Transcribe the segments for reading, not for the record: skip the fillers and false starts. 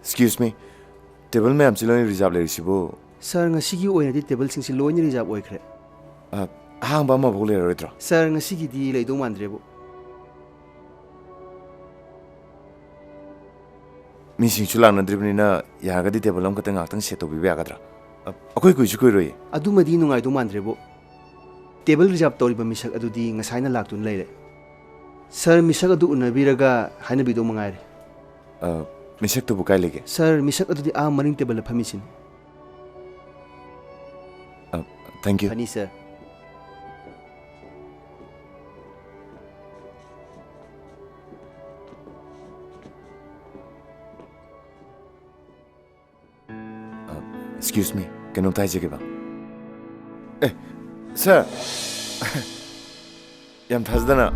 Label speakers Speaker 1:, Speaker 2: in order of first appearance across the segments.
Speaker 1: Excuse me. Table ma'am siloni reserve lerisibo.
Speaker 2: Sir ngasigi oinadi table singsi loini reserve oikre.
Speaker 1: Hang ba ma bole roidro.
Speaker 2: Sir ngasigi di leidong mandrebo.
Speaker 1: Missing chulang na dribnina yagadi table am katang atang seto bibe agadra. Akoi kuisu kuiroi.
Speaker 2: Adumadi nungai do mandrebo. Table reserve toriba misak adudi ngasaina laktun leire. Sir misak adu unabiraga haina bido mangaire.
Speaker 1: Misak to bukai lege.
Speaker 2: Sir misak adudi a maring table phamisin.
Speaker 1: Thank you.
Speaker 2: Pani sir.
Speaker 1: Excuse me. Kano tai jege ba? Sir. Yam thasdana.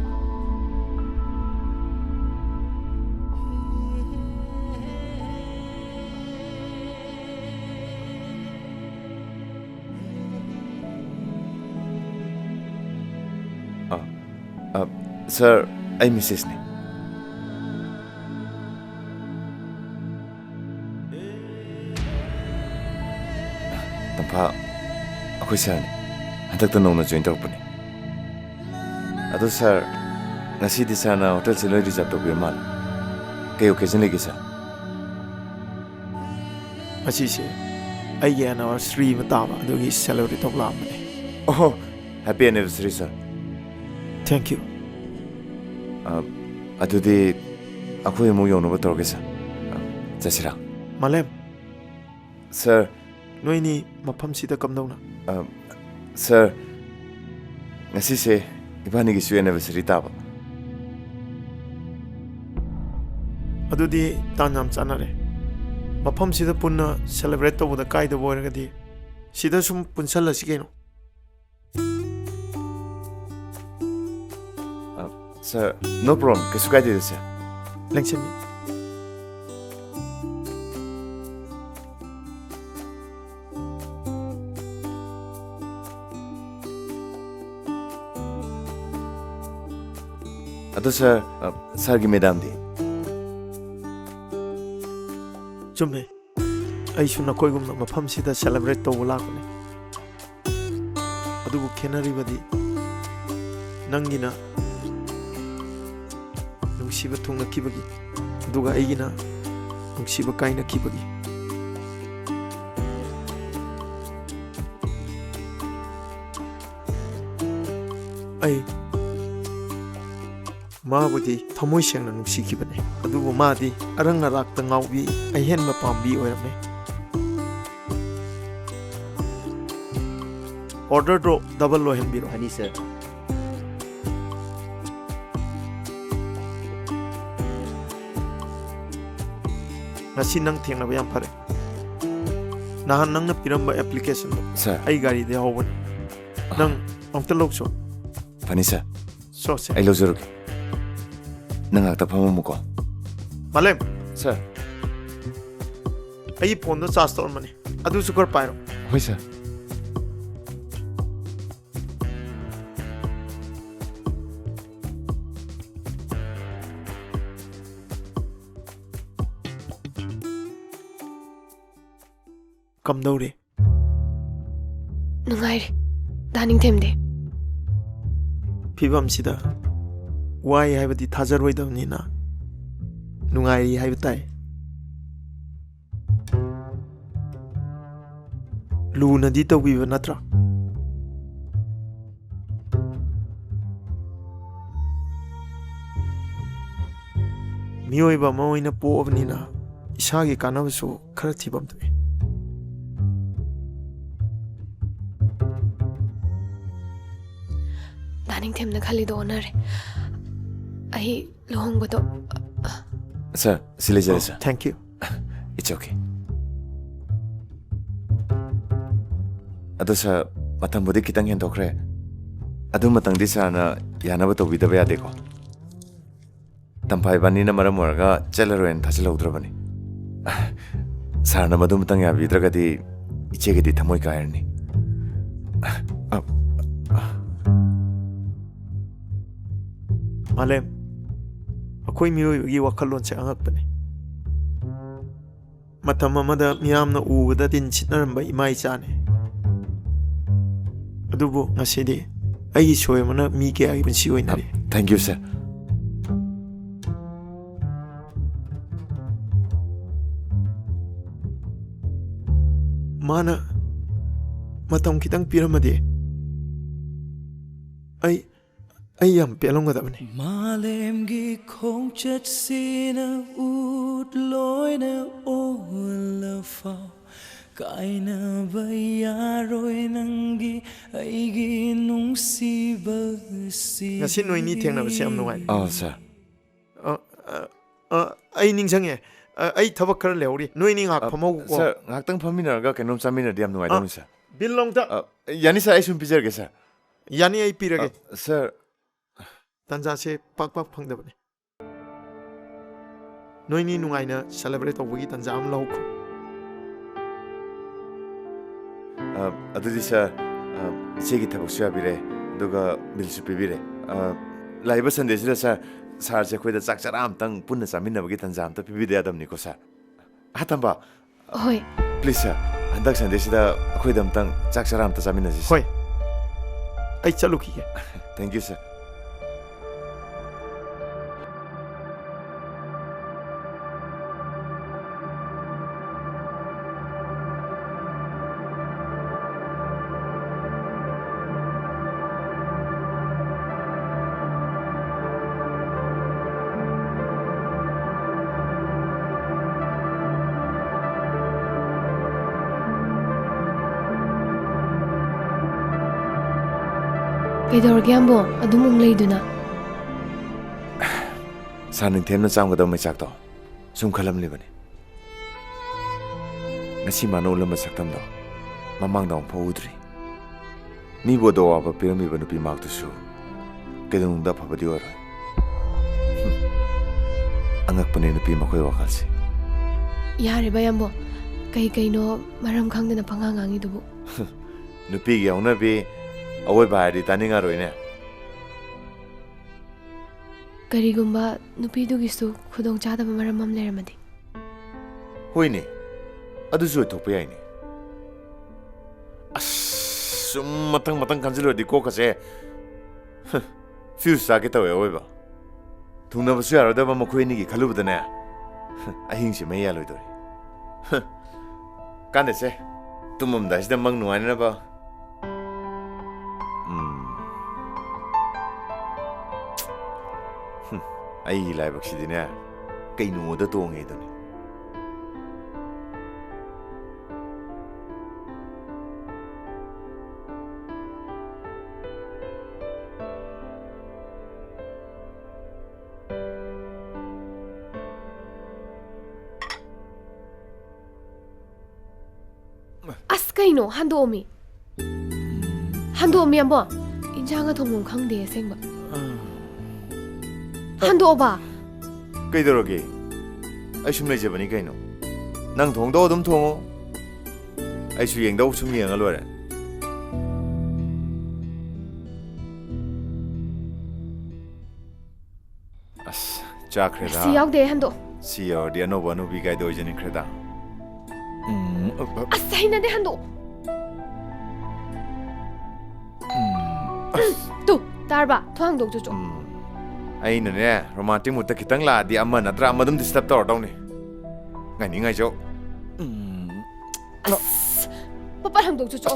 Speaker 1: Sir, I Mrs. ne. Tampa, ako sir ne. Hantak tanong na join tawag pa ni. Ato sir, ngasi di sana hotel siloi reserve to birmal. Kayo occasion lagi sir.
Speaker 3: Masisi, ay yan our Sri matama adugi celebrate of lamani.
Speaker 1: Oh, happy anniversary sir.
Speaker 3: Thank you.
Speaker 1: Adudi ako yung mong yung tawag sir. Jasira.
Speaker 3: Malem,
Speaker 1: Sir,
Speaker 3: noy ni mapam sida kamdaw na.
Speaker 1: Sir, ngasi se iba ni gisu anniversary taba.
Speaker 3: Adudi tanyam chanare. Mapam sida punna celebrate to buda kaida boy gadi. Sida sum punsala sigeno.
Speaker 1: Sir, no problem. Kesukai dito sir.
Speaker 3: Lengsen ni.
Speaker 1: Ato sir, sir gi madam di.
Speaker 3: Jumme. Ay suna koi gum na mapam sida celebrate to bula ko ni. Adubu kenari badi. Nangina. Nungsiba tunga kibagi. Duga aigina. Nungsiba kaina kibagi. Ay. Maabudi thamoy sengna nungsi kibane. Adubu maadi arang arak ta ngawbi ay hen mapambi oirame. Order do double lo hen biro.
Speaker 2: Pani sir.
Speaker 3: Ngasi nang thengna ba yam phare. Nahan nang na piramba application do.
Speaker 1: Sir,
Speaker 3: Ay gari de hawon. Nang ongta lokso.
Speaker 1: pani sir.
Speaker 3: So se.
Speaker 1: Ay lo zurug. Nangakta pamo mo ko.
Speaker 3: Malem.
Speaker 1: Sir.
Speaker 3: Ay phone do charge to mani. Adu sukar pairo.
Speaker 1: Hoy sir.
Speaker 3: Kamdawre.
Speaker 4: Nungairi. Daning temde.
Speaker 3: Pibam sida. Why haibadi thajarwai damnina. Nungairi haibatai. Luna di tawbiba natra. Miyoiba maoina po'abnina. Isagi kanabasu khara thibam tawi.
Speaker 4: Daning temna khali do onare. Ay lohong bado.
Speaker 1: Sir, sila jare sir.
Speaker 3: Thank you.
Speaker 1: It's okay. Ato sa matang budi kitang hentokre. Ado matang di sana yanaba to bidaba yade ko. Tampai bani na maram waraga chalaroen thasila udrabani. Sarna madu matang ya bidraga di ichege di thamoy kairni.
Speaker 3: Malem. Ako'y miyoy gi wakhalon sa angak pa ni. ꯃꯇꯝ ꯑꯃꯗ ꯃꯤꯌꯥꯝꯅ ꯎꯕꯗ ꯇꯤꯟ ꯁꯤꯠꯅꯔꯝꯕ ꯏꯃꯥ ꯏꯆꯥꯅꯤ ꯑꯗꯨꯕꯨ ꯉꯁꯤꯗꯤ ꯑꯩꯒꯤ ꯁꯣꯏꯕꯅ ꯃꯤ ꯀꯌꯥꯒꯤ ꯄꯨꯟꯁꯤ ꯑꯣꯏꯅꯔꯤ
Speaker 1: ꯊꯦꯡꯛ ꯌꯨ ꯁꯥꯔ
Speaker 3: ꯃꯥꯅ ꯃꯇꯝ ꯈꯤꯇꯪ ꯄꯤꯔꯝꯃꯗꯤ ꯑꯩ ꯌꯥꯝ ꯄꯦꯜꯂꯝꯒꯗꯕꯅꯤ
Speaker 5: ꯃꯥꯂꯦꯝꯒꯤ ꯈꯣꯡꯆꯠꯁꯤꯅ ꯎꯠꯂꯣꯏꯅ ꯑꯣꯜꯂꯐꯥꯎ ꯀꯥꯏꯅꯕ ꯌꯥꯔꯣꯏ ꯅꯪꯒꯤ ꯑꯩꯒꯤ ꯅꯨꯡꯁꯤꯕꯁꯤ
Speaker 3: ꯉꯁꯤ ꯅꯣꯏꯅꯤ ꯊꯦꯡꯅꯕꯁꯦ ꯌꯥꯝ ꯅꯨꯡꯉꯥꯏ
Speaker 1: ꯁꯥꯔ
Speaker 3: ꯑꯩ ꯅꯤꯡꯁꯤꯡꯉꯦ ꯑꯩ ꯊꯕꯛ ꯈꯔ ꯂꯩꯍꯧꯔꯤ ꯅꯣꯏꯅꯤ ꯉꯥꯏꯍꯥꯛ ꯐꯝꯍꯧꯀꯣ
Speaker 1: ꯁꯥꯔ ꯉꯥꯏꯍꯥꯛꯇꯪ ꯐꯝꯃꯤꯟꯅꯔꯒ ꯀꯩꯅꯣꯝ ꯆꯥꯃꯤꯟꯅꯔꯗꯤ ꯌꯥꯝ ꯅꯨꯡꯉꯥꯏꯗꯧꯅꯤ ꯁꯥꯔ
Speaker 3: ꯕꯤꯜ ꯂꯣꯡꯇ
Speaker 1: ꯌꯥꯅꯤ ꯁꯥꯔ ꯑꯩ ꯁꯨꯝ ꯄꯤꯖꯔꯒꯦ ꯁꯥꯔ
Speaker 3: ꯌꯥꯅꯤ ꯑꯩ ꯄꯤꯔꯒꯦ
Speaker 1: ꯁꯥꯔ
Speaker 3: ꯇꯥꯟꯖꯥꯁꯦ ꯄꯥꯛ ꯐꯪꯗꯕꯅꯤ ꯅꯣꯏꯅꯤ ꯅꯨꯡꯉꯥꯏꯅ ꯁꯦꯂꯦꯕ꯭ꯔꯦꯠ ꯇꯧꯕꯒꯤ ꯇꯥꯟꯖꯥ ꯑꯃ ꯂꯧꯈꯣ
Speaker 1: ꯑꯗꯨꯗꯤ ꯁꯥꯔ ꯏꯆꯦꯒꯤ ꯊꯕꯛꯁꯨ ꯌꯥꯕꯤꯔꯦ ꯑꯗꯨꯒ ꯕꯤꯜꯁꯨ ꯄꯤꯕꯤꯔꯦ ꯂꯥꯛꯏꯕ ꯁꯟꯗꯦꯁꯤꯗ ꯁꯥꯔꯁꯦ ꯑꯩꯈꯣꯏꯗ ꯆꯥꯛ ꯆꯔꯥ ꯑꯝꯇꯪ ꯄꯨꯟꯅ ꯆꯥꯃꯤꯟꯅꯕꯒꯤ ꯇꯥꯟꯖꯥ ꯑꯝꯇ ꯄꯤꯕꯤꯗ ꯌꯥꯗꯕꯅꯤꯀꯣ ꯁꯥꯔ ꯇꯝꯕ
Speaker 4: ꯍꯣꯏ
Speaker 1: ꯄ꯭ꯂꯤꯖ ꯁꯥꯔ ꯍꯟꯗꯛ ꯁꯟꯗꯦꯁꯤꯗ ꯑꯩꯈꯣꯏꯗ ꯑꯝꯇꯪ ꯆꯥꯛ ꯆꯔꯥ ꯑꯝꯇ ꯆꯥꯃꯤꯟꯅꯁꯤ
Speaker 3: ꯍꯣꯏ ꯑꯩ ꯆꯠꯂꯨꯈꯤꯒꯦ
Speaker 1: ꯊꯦꯡꯛ ꯌꯨ ꯁꯥꯔ
Speaker 4: ꯀꯩꯗꯧꯔꯒꯦ ꯌꯥꯝꯕꯣ ꯑꯗꯨꯝ ꯂꯩꯗꯨꯅ
Speaker 1: ꯁꯥꯔ ꯅꯤꯡꯊꯦꯝꯅ ꯆꯥꯝꯒꯗꯕ ꯃꯩꯆꯥꯛꯇꯣ ꯁꯨꯝ ꯈꯜꯂꯝꯂꯤꯕꯅꯤ ꯉꯁꯤ ꯃꯥꯅ ꯎꯠꯂꯝꯕ ꯁꯛꯇꯝꯗꯣ ꯃꯃꯥꯡꯗ ꯑꯃꯨꯛꯐꯥꯎ ꯎꯗ꯭ꯔꯤ ꯃꯤꯕꯨ ꯑꯋꯥꯕ ꯄꯤꯔꯝꯃꯤꯕ ꯅꯨꯄꯤ ꯃꯥꯛꯇꯨꯁꯨ ꯀꯩꯗꯧꯅꯨꯡꯗ ꯑꯐꯕꯗꯤ ꯑꯣꯏꯔꯣꯏ ꯑꯉꯛꯄꯅꯦ ꯅꯨꯄꯤ ꯃꯈꯣꯏ ꯋꯥꯈꯜꯁꯦ
Speaker 4: ꯌꯥꯔꯦꯕ ꯌꯥꯝꯕꯣ ꯀꯩꯅꯣ ꯃꯔꯝ ꯈꯪꯗꯅ ꯄꯉꯥꯡ ꯉꯥꯡꯉꯤꯗꯨꯕꯨ
Speaker 1: ꯅꯨꯄꯤꯒꯤ ꯍꯧꯅꯕꯤ ꯑꯋꯣꯏꯕ ꯍꯥꯏꯔꯗꯤ ꯇꯥꯅꯤꯡꯉꯔꯣꯏꯅꯦ
Speaker 4: ꯀꯔꯤꯒꯨꯝꯕ ꯅꯨꯄꯤꯗꯨꯒꯤꯁꯨ ꯈꯨꯗꯣꯡꯆꯥꯗꯕ ꯃꯔꯝ ꯑꯃ ꯂꯩꯔꯝꯃꯗꯤ
Speaker 1: ꯍꯣꯏꯅꯦ ꯑꯗꯨꯁꯨ ꯑꯣꯏꯊꯣꯛꯄ ꯌꯥꯏꯅꯦ ꯑꯁ ꯁꯨꯝ ꯃꯊꯪ ꯈꯟꯖꯤꯜꯂꯨꯔꯗꯤ ꯀꯣꯛꯀꯁꯦ ꯐ꯭ꯌꯨꯁ ꯆꯥꯒꯦ ꯇꯧꯋꯦ ꯑꯋꯣꯏꯕ ꯊꯨꯡꯅꯕꯁꯨ ꯌꯥꯔꯣꯏꯗꯕ ꯃꯈꯣꯏ ꯑꯅꯤꯒꯤ ꯈꯜꯂꯨꯕꯗꯅꯦ ꯑꯍꯤꯡꯁꯦ ꯃꯩ ꯌꯥꯜꯂꯣꯏꯗꯣꯔꯤ ꯀꯥꯟꯗꯦꯁꯦ ꯇꯨꯝꯃꯝꯗꯥꯏꯁꯤꯗ ꯃꯪ ꯅꯨꯡꯉꯥꯏꯅꯅꯕ ꯑꯩꯒꯤ ꯂꯥꯏꯕꯛꯁꯤꯗꯤꯅꯦ ꯀꯩꯅꯣꯗ ꯇꯣꯡꯉꯦꯗꯨꯅꯤ
Speaker 4: ꯑꯁ ꯀꯩꯅꯣ ꯍꯟꯗꯣꯛꯑꯝꯃꯤ ꯌꯥꯝꯕꯣ ꯏꯟꯁꯥꯡꯒ ꯊꯣꯡꯐꯝ ꯈꯪꯗꯦ ꯑꯁꯦꯡꯕ ꯍꯟꯗꯣꯛꯑꯣꯕ
Speaker 1: ꯀꯩꯗꯧꯔꯒꯦ ꯑꯩ ꯁꯨꯝ ꯂꯩꯖꯕꯅꯤ ꯀꯩꯅꯣ ꯅꯪ ꯊꯣꯡꯗꯧ ꯑꯗꯨꯝ ꯊꯣꯡꯉꯣ ꯑꯩꯁꯨ ꯌꯦꯡꯗꯧ ꯁꯨꯝ ꯌꯦꯡꯉ ꯂꯣꯏꯔꯦ ꯑꯁ ꯆꯥꯈ꯭ꯔꯦꯗ
Speaker 4: ꯁꯤ ꯌꯥꯎꯗꯦ ꯍꯟꯗꯣꯛ
Speaker 1: ꯁꯤ ꯌꯥꯎꯔꯗꯤ ꯑꯅꯧꯕ ꯑꯅꯧꯕꯤ ꯀꯥꯏꯗ ꯑꯣꯏꯖꯅꯤꯡꯈ꯭ꯔꯦꯗ
Speaker 4: ꯑꯁ ꯍꯩꯅꯗꯦ ꯍꯟꯗꯣꯛ ꯇꯨ ꯇꯥꯔꯕ ꯊꯣꯡꯗꯣꯛ ꯆꯣꯆꯣ
Speaker 1: ꯑꯩꯅꯅꯦ ꯔꯣꯃꯥꯟꯇꯤꯛ ꯃꯨꯠꯇ ꯈꯤꯇꯪ ꯂꯥꯛꯑꯗꯤ ꯑꯃ ꯅꯠꯇ꯭ꯔ ꯑꯃ ꯑꯗꯨꯝ ꯗꯤꯁꯇꯔꯕ ꯇꯧꯔꯗꯧꯅꯤ ꯉꯥꯏꯅꯤꯡꯉꯥꯏꯖꯧ
Speaker 4: ꯑꯁ ꯄꯄꯥ ꯍꯟꯗꯣꯛ ꯆꯣꯆꯣ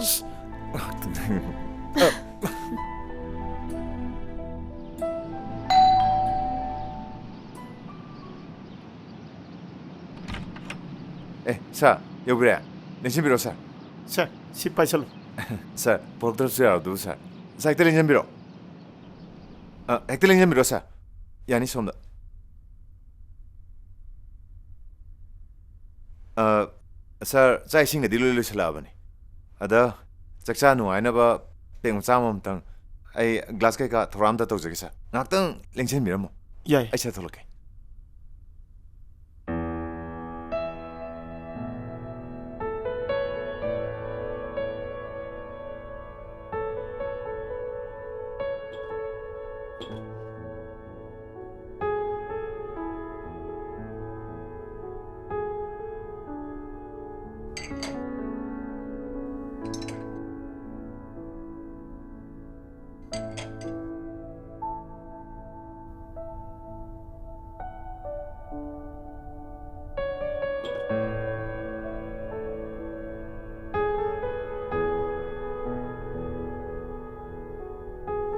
Speaker 1: ꯁꯥꯔ ꯌꯧꯕꯤꯔꯦ ꯅꯤꯡꯁꯤꯡꯕꯤꯔꯣ ꯁꯥꯔ
Speaker 3: ꯁꯥꯔ ꯁꯤ ꯄꯥꯏꯁꯜꯂꯨ
Speaker 1: ꯁꯥꯔ ꯄꯣꯔꯛꯇ꯭ꯔꯁꯨ ꯌꯥꯔꯗꯨꯕꯨ ꯁꯥꯔ ꯍꯦꯛꯇ ꯂꯦꯡꯁꯤꯟꯕꯤꯔꯣ ꯍꯦꯛꯇ ꯂꯦꯡꯁꯤꯟꯕꯤꯔꯣ ꯁꯥꯔ ꯌꯥꯅꯤ ꯁꯣꯝꯗ ꯁꯥꯔ ꯆꯥꯛ ꯏꯁꯤꯡꯒꯗꯤ ꯂꯣꯏ ꯂꯣꯏꯁꯤꯜꯂꯛꯑꯕꯅꯤ ꯑꯗ ꯆꯥꯛꯆꯥ ꯅꯨꯡꯉꯥꯏꯅꯕ ꯄ꯭ꯂꯦꯠ ꯃꯆꯥ ꯑꯃꯃꯝꯇꯪ ꯑꯩ ꯒ꯭ꯂꯥꯁ ꯀꯩꯀꯥ ꯊꯧꯔꯥꯡ ꯑꯝꯇ ꯇꯧꯖꯒꯦ ꯁꯥꯔ ꯉꯥꯏꯍꯥꯛꯇꯪ ꯂꯦꯡꯁꯤꯟꯕꯤꯔꯝꯃꯣ
Speaker 3: ꯌꯥꯏ
Speaker 1: ꯑꯩ ꯁꯤꯗ ꯊꯣꯛꯂꯛꯀꯦ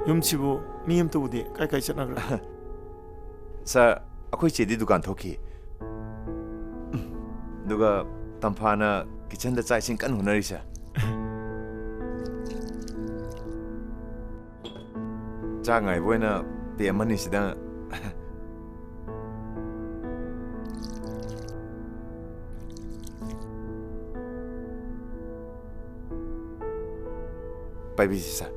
Speaker 3: ꯌꯨꯝꯁꯤꯕꯨ ꯃꯤ ꯑꯝꯇ ꯎꯗꯦ ꯀꯥꯏ ꯀꯥꯏ ꯆꯠꯅꯈ꯭ꯔꯦ
Speaker 1: ꯁꯥꯔ ꯑꯩꯈꯣꯏ ꯆꯦꯗꯤ ꯗꯨꯀꯥꯟ ꯊꯣꯛꯈꯤ ꯑꯗꯨꯒ ꯇꯝꯐꯥꯅ ꯀꯤꯆꯟꯗ ꯆꯥꯛ ꯏꯁꯤꯡ ꯀꯟꯅ ꯍꯣꯠꯅꯔꯤ ꯁꯥꯔ ꯆꯥꯛ ꯉꯥꯏꯕ ꯑꯣꯏꯅ ꯄꯦ ꯑꯃꯅꯤ ꯁꯤꯗ पाइबीसी सर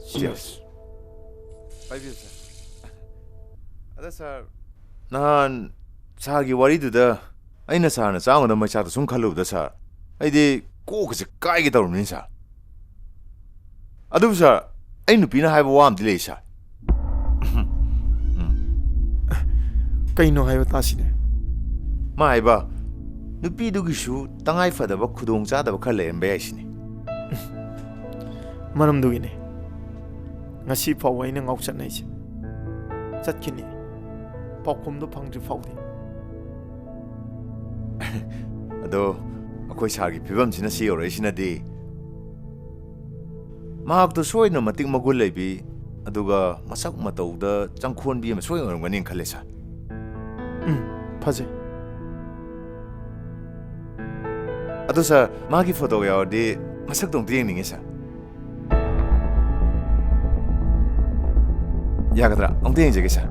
Speaker 1: Cheers. पाइबीसी सर अदा सर नान सारगी वारीदुदा अइना सारना चांगदा मैचाद सुम खल्लुबदा सर अइदि कोकसे काइगे तौरमनि सर अदु सर अइ नुपीना हाइबा वामदि लेइ सर
Speaker 3: कइनो हाइबा तासिने
Speaker 1: मा हाइबा नुपीदुगिसु तंगाइ फदबा खुदोंग चादबा खर लेरंबा याइसिने
Speaker 3: ꯃꯔꯝꯗꯨꯒꯤꯅꯦ ꯉꯁꯤ ꯐꯥꯎꯕ ꯑꯩꯅ ꯉꯥꯎꯆꯠꯅꯩꯁꯦ ꯆꯠꯈꯤꯅꯤ ꯄꯥꯎꯈꯨꯝꯗꯣ ꯐꯪꯗ꯭ꯔꯤ ꯐꯥꯎꯗꯤ
Speaker 1: ꯑꯗꯣ ꯑꯩꯈꯣꯏ ꯁꯥꯔꯒꯤ ꯐꯤꯕꯝꯁꯤꯅ ꯁꯤ ꯌꯧꯔꯛꯏꯁꯤꯅꯗꯤ ꯃꯍꯥꯛꯇꯣ ꯁꯣꯏꯗꯅ ꯃꯇꯤꯛ ꯃꯒꯨꯟ ꯂꯩꯕꯤ ꯑꯗꯨꯒ ꯃꯁꯛ ꯃꯇꯧꯗ ꯆꯪꯈꯣꯟꯕꯤ ꯑꯃ ꯁꯣꯏ ꯑꯣꯏꯔꯝꯒꯅꯤꯅ ꯈꯜꯂꯦ ꯁꯥꯔ
Speaker 3: ꯐꯖꯩ
Speaker 1: ꯑꯗꯣ ꯁꯥꯔ ꯃꯥꯒꯤ ꯐꯣꯇꯣ ꯌꯥꯎꯔꯗꯤ ꯃꯁꯛꯇꯣ ꯑꯝꯇ ꯌꯦꯡꯅꯤꯡꯉꯦ ꯁꯥꯔ 야가들아, 엉덩이 저기서.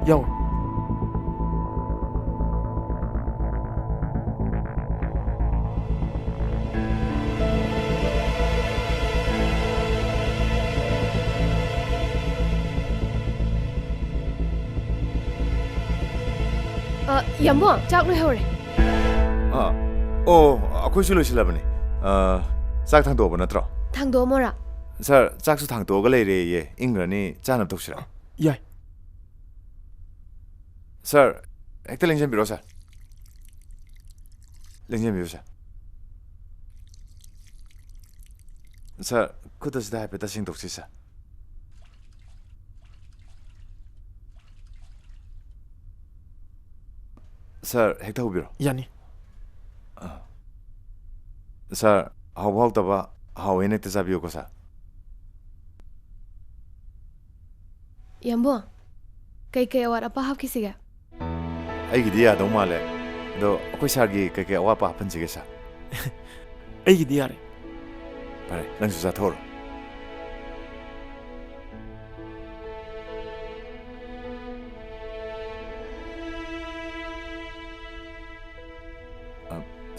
Speaker 3: 야오.
Speaker 4: ꯌꯥꯝꯕꯣ ꯆꯥꯛ ꯂꯣꯏꯍꯧꯔꯦ
Speaker 1: ꯑꯩꯈꯣꯏꯁꯨ ꯂꯣꯏꯁꯤꯜꯂꯕꯅꯤ ꯆꯥꯛ ꯊꯥꯡꯗꯣꯛꯑꯕ ꯅꯠꯇ꯭ꯔꯣ
Speaker 4: ꯊꯥꯡꯗꯣꯛꯑꯝꯃꯣꯔꯥ
Speaker 1: ꯁꯥꯔ ꯆꯥꯛꯁꯨ ꯊꯥꯡꯗꯣꯛꯑꯒ ꯂꯩꯔꯦꯌꯦ ꯏꯪꯈ꯭ꯔꯅꯤ ꯆꯥꯅꯕ ꯇꯧꯁꯤꯔꯥ
Speaker 3: ꯌꯥꯏ
Speaker 1: ꯁꯥꯔ ꯍꯦꯛꯇ ꯂꯦꯡꯖꯟꯕꯤꯔꯣ ꯁꯥꯔ ꯂꯦꯡꯖꯟꯕꯤꯌꯨ ꯁꯥꯔ ꯁꯥꯔ ꯈꯨꯠꯇꯁꯤꯗ ꯍꯥꯏꯐꯦꯠꯇ ꯁꯦꯡꯗꯣꯛꯁꯤ ꯁꯥꯔ ꯁꯥꯔ ꯍꯦꯛꯇ ꯍꯧꯕꯤꯔꯣ
Speaker 3: ꯌꯥꯅꯤ
Speaker 1: ꯁꯥꯔ ꯍꯥꯎꯕ ꯍꯥꯎꯇꯕ ꯍꯥꯎꯋꯦꯅ ꯍꯦꯛꯇ ꯆꯥꯕꯤꯌꯨꯀꯣ ꯁꯥꯔ
Speaker 4: ꯌꯥꯝꯕꯣ ꯀꯩꯀꯩ ꯑꯋꯥꯠ ꯑꯄꯥ ꯍꯥꯞꯈꯤꯁꯤꯒꯦ
Speaker 1: ꯑꯩꯒꯤꯗꯤ ꯌꯥꯗꯧ ꯃꯥꯜꯂꯦ ꯑꯗꯣ ꯑꯩꯈꯣꯏ ꯁꯥꯔꯒꯤ ꯀꯩꯀꯩ ꯑꯋꯥꯠꯄ ꯍꯥꯞꯍꯟꯁꯤꯒꯦ ꯁꯥꯔ
Speaker 3: ꯑꯩꯒꯤꯗꯤ ꯌꯥꯔꯦ
Speaker 1: ꯐꯔꯦ ꯅꯪꯁꯨ ꯆꯥꯊꯣꯛꯑꯣ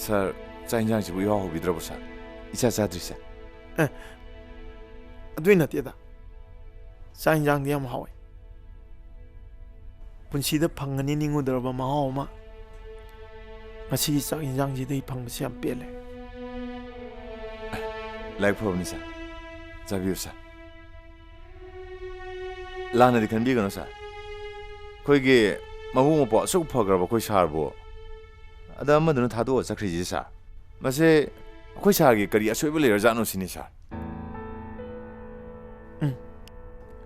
Speaker 1: ꯁꯥꯔ ꯆꯥꯛ ꯌꯦꯟꯁꯥꯡꯁꯤꯕꯨ ꯏꯍꯥꯎ ꯍꯧꯕꯤꯗ꯭ꯔꯕꯣ ꯁꯥꯔ ꯏꯆꯥ ꯆꯥꯗ꯭ꯔꯤꯁꯦ
Speaker 3: ꯑꯗꯨꯏ ꯅꯠꯇꯦꯗ ꯆꯥꯛ ꯌꯦꯟꯁꯥꯡꯗꯤ ꯌꯥꯝ ꯍꯥꯎꯋꯦ ꯄꯨꯟꯁꯤꯗ ꯐꯪꯒꯅꯤ ꯅꯤꯡꯉꯨꯗ꯭ꯔꯕ ꯃꯍꯥꯎ ꯑꯃ ꯉꯁꯤꯒꯤ ꯆꯥꯛ ꯌꯦꯟꯁꯥꯡꯁꯤꯗꯒꯤ ꯐꯪꯕꯁꯤ ꯌꯥꯝ ꯄꯦꯜꯂꯦ
Speaker 1: ꯂꯥꯏꯛ ꯐꯕꯅꯤ ꯁꯥꯔ ꯆꯥꯕꯤꯌꯨ ꯁꯥꯔ ꯂꯥꯟꯅꯗꯤ ꯈꯟꯕꯤꯒꯅꯨ ꯁꯥꯔ ꯑꯩꯈꯣꯏꯒꯤ ꯃꯕꯨꯡ ꯃꯧꯄ꯭ꯋꯥ ꯑꯁꯨꯛ ꯐꯈ꯭ꯔꯕ ꯑꯩꯈꯣꯏ ꯁꯥꯔꯕꯨ ꯑꯗ ꯑꯃꯗꯨꯅ ꯊꯥꯗꯣꯛꯑ ꯆꯠꯈ꯭ꯔꯤꯁꯤ ꯁꯥꯔ ꯃꯁꯤ ꯑꯩꯈꯣꯏ ꯁꯥꯔꯒꯤ ꯀꯔꯤ ꯑꯁꯣꯏꯕ ꯂꯩꯔꯖꯥꯠꯅꯣ ꯁꯤꯅꯤ ꯁꯥꯔ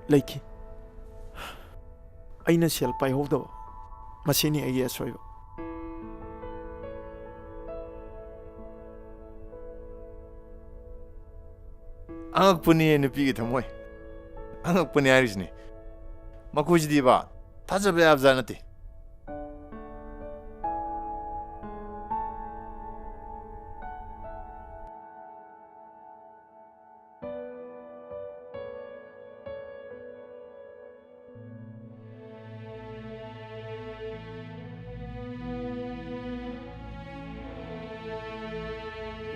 Speaker 3: ꯂꯩꯈꯤ ꯑꯩꯅ ꯁꯦꯜ ꯄꯥꯏꯍꯧꯗꯕ ꯃꯁꯤꯅꯤ ꯑꯩꯒꯤ ꯑꯁꯣꯏꯕ
Speaker 1: ꯑꯉꯛꯄꯅꯤ ꯅꯨꯄꯤꯒꯤ ꯊꯃꯣꯏ ꯑꯉꯛꯄꯅꯤ ꯍꯥꯏꯔꯤꯁꯤꯅꯤ ꯃꯈꯣꯏꯁꯤꯗꯤꯕ ꯊꯥꯖꯕ ꯌꯥꯕꯖꯥꯠ ꯅꯠꯇꯦ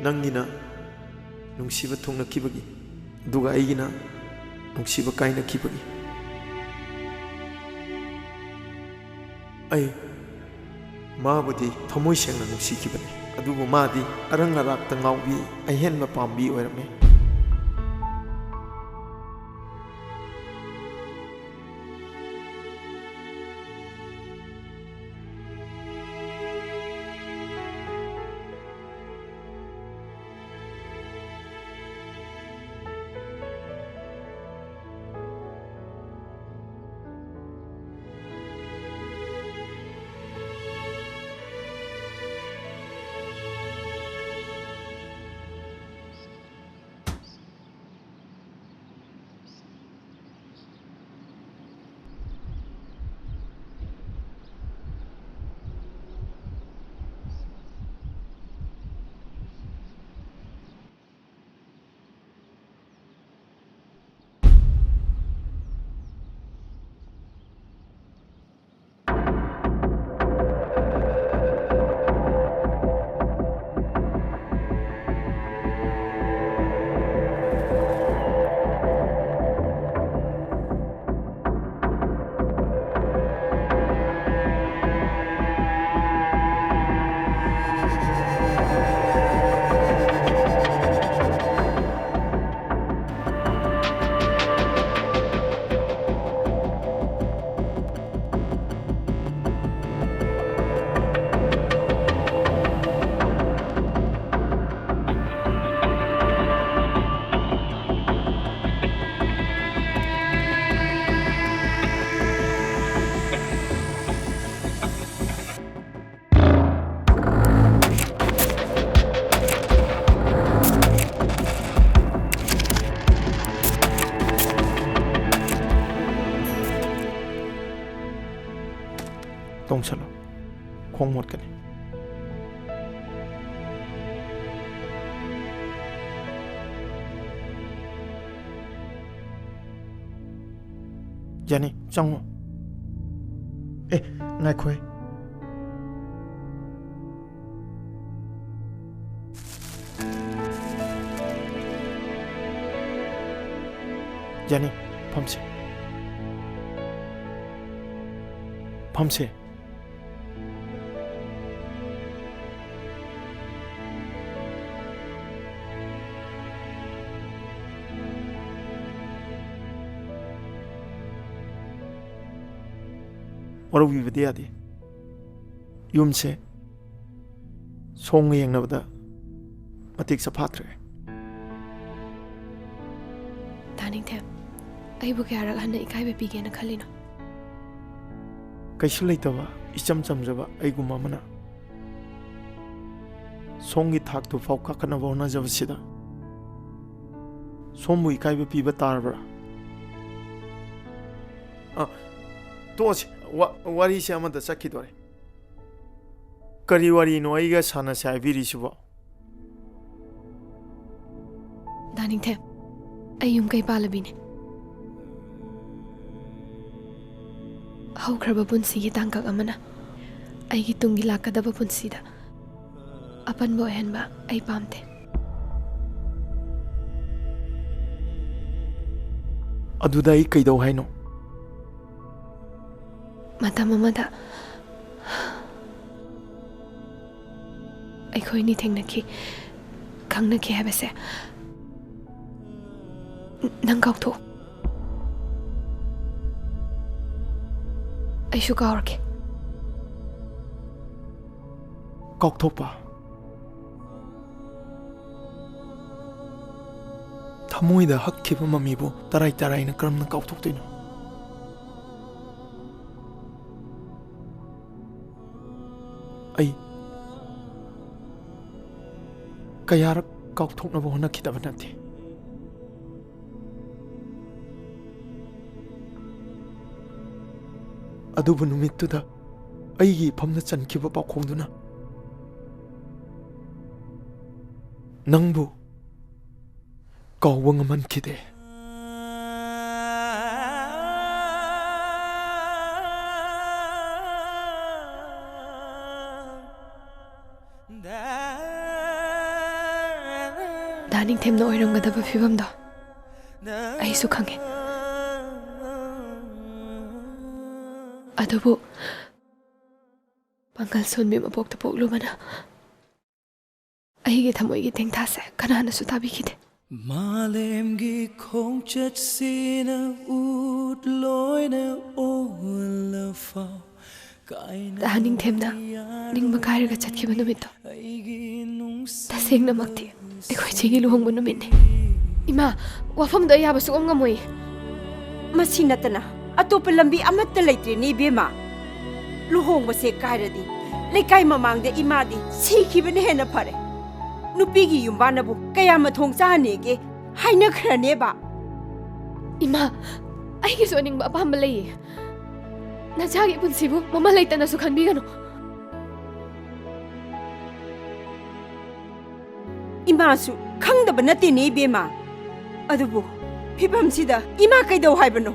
Speaker 3: ꯅꯪꯒꯤꯅ ꯅꯨꯡꯁꯤꯕ ꯊꯨꯡꯅꯈꯤꯕꯒꯤ ꯑꯗꯨꯒ ꯑꯩꯒꯤꯅ ꯅꯨꯡꯁꯤꯕ ꯀꯥꯏꯅꯈꯤꯕꯒꯤ ꯑꯩ ꯃꯥꯕꯨꯗꯤ ꯊꯃꯣꯏ ꯁꯦꯡꯅ ꯅꯨꯡꯁꯤꯈꯤꯕꯅꯤ ꯑꯗꯨꯕꯨ ꯃꯥꯗꯤ ꯑꯔꯪ ꯑꯔꯥꯛꯇ ꯉꯥꯎꯕꯤ ꯑꯍꯦꯟꯕ ꯄꯥꯝꯕꯤ ꯑꯣꯏꯔꯝꯃꯤ ꯇꯣꯡꯁꯜꯂꯣ ꯈꯣꯡ ꯃꯣꯠꯀꯅꯤ ꯌꯥꯅꯤ ꯆꯪꯉꯣ ꯉꯥꯏꯈꯣꯏ 야니 밤새 밤새 어려우기도 해야 돼 욤새 송의 행나보다 마틱사 파트레
Speaker 4: 다닝템 아이부 그야락 하나 이카이베 비게나 칼리노
Speaker 3: kaisu leitaba icham chamjaba aiguma mana songi thak tu fau ka kana bona jabsida sombu ikaiba piba tarbra tosi wari se amada sakhi dore kari wari no aiga sana sai biri suba
Speaker 4: 다닝템 아이움 kay palabine haukraba punsigi tangkak amana aigi tungi lakadaba punsida apanba oihanba ai pamte
Speaker 3: aduda ai kaidau haino
Speaker 4: matam amada akhoi ni thengnaki khangnaki habase nang kautho aishu kaurke
Speaker 3: kaukthokpa thamoida hakkiba mamibu tarai tarai na karamna kaukthoktoino ai kayarak kaukthoknaba honakidaba nate adubu numittuda aigi pamna chankiba pakhongduna nangbu kawwa ngamankide
Speaker 4: 다닝템나 오이ramgadaba phibamdo aisu khange adubu pangal sonmi mapokta poklumana aigi thamoigi tengthase kananasu tabikide
Speaker 5: malemgi khongchatsina utloina olafau
Speaker 4: 다닝템나 닝마 가이르가 찻키ba numitto tasengnamakti akhoi chegi luhongba numitne ima wafamdo yaba sugam ngamoi
Speaker 6: masi natana atop lambi amatta leitre ni bema luhongba se kairadi lekai mamangde imadi sikhibane hena phare nupigi yumbanabu kaya mathong chanege haina khrane ba
Speaker 4: ima aigi soningba apamba lei najagi punsibu mama leitana su khanbigano
Speaker 6: imasu khangdaba nate ni bema adubu phibamsida ima kaidau haibano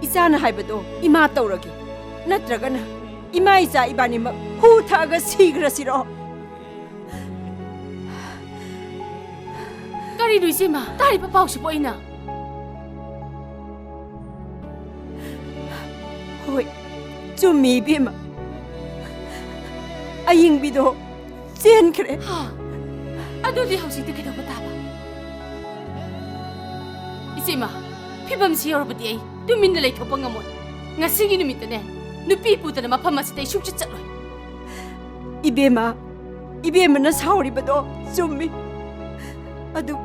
Speaker 6: isana haibado ima tawrage natragana ima isa ibani ma hu thaga sigrasiro
Speaker 7: kari duisima tari pa pau sipoina
Speaker 6: hoi chumi bema aying bido chen kre
Speaker 7: ha adudi hausi te kedo bataba isima phibam si yorbati ai tumin lei thopa ngamoi ngasigi numitane nupi putana mafam asite shukchi chatloi
Speaker 6: ibema na sauri bado chumi adu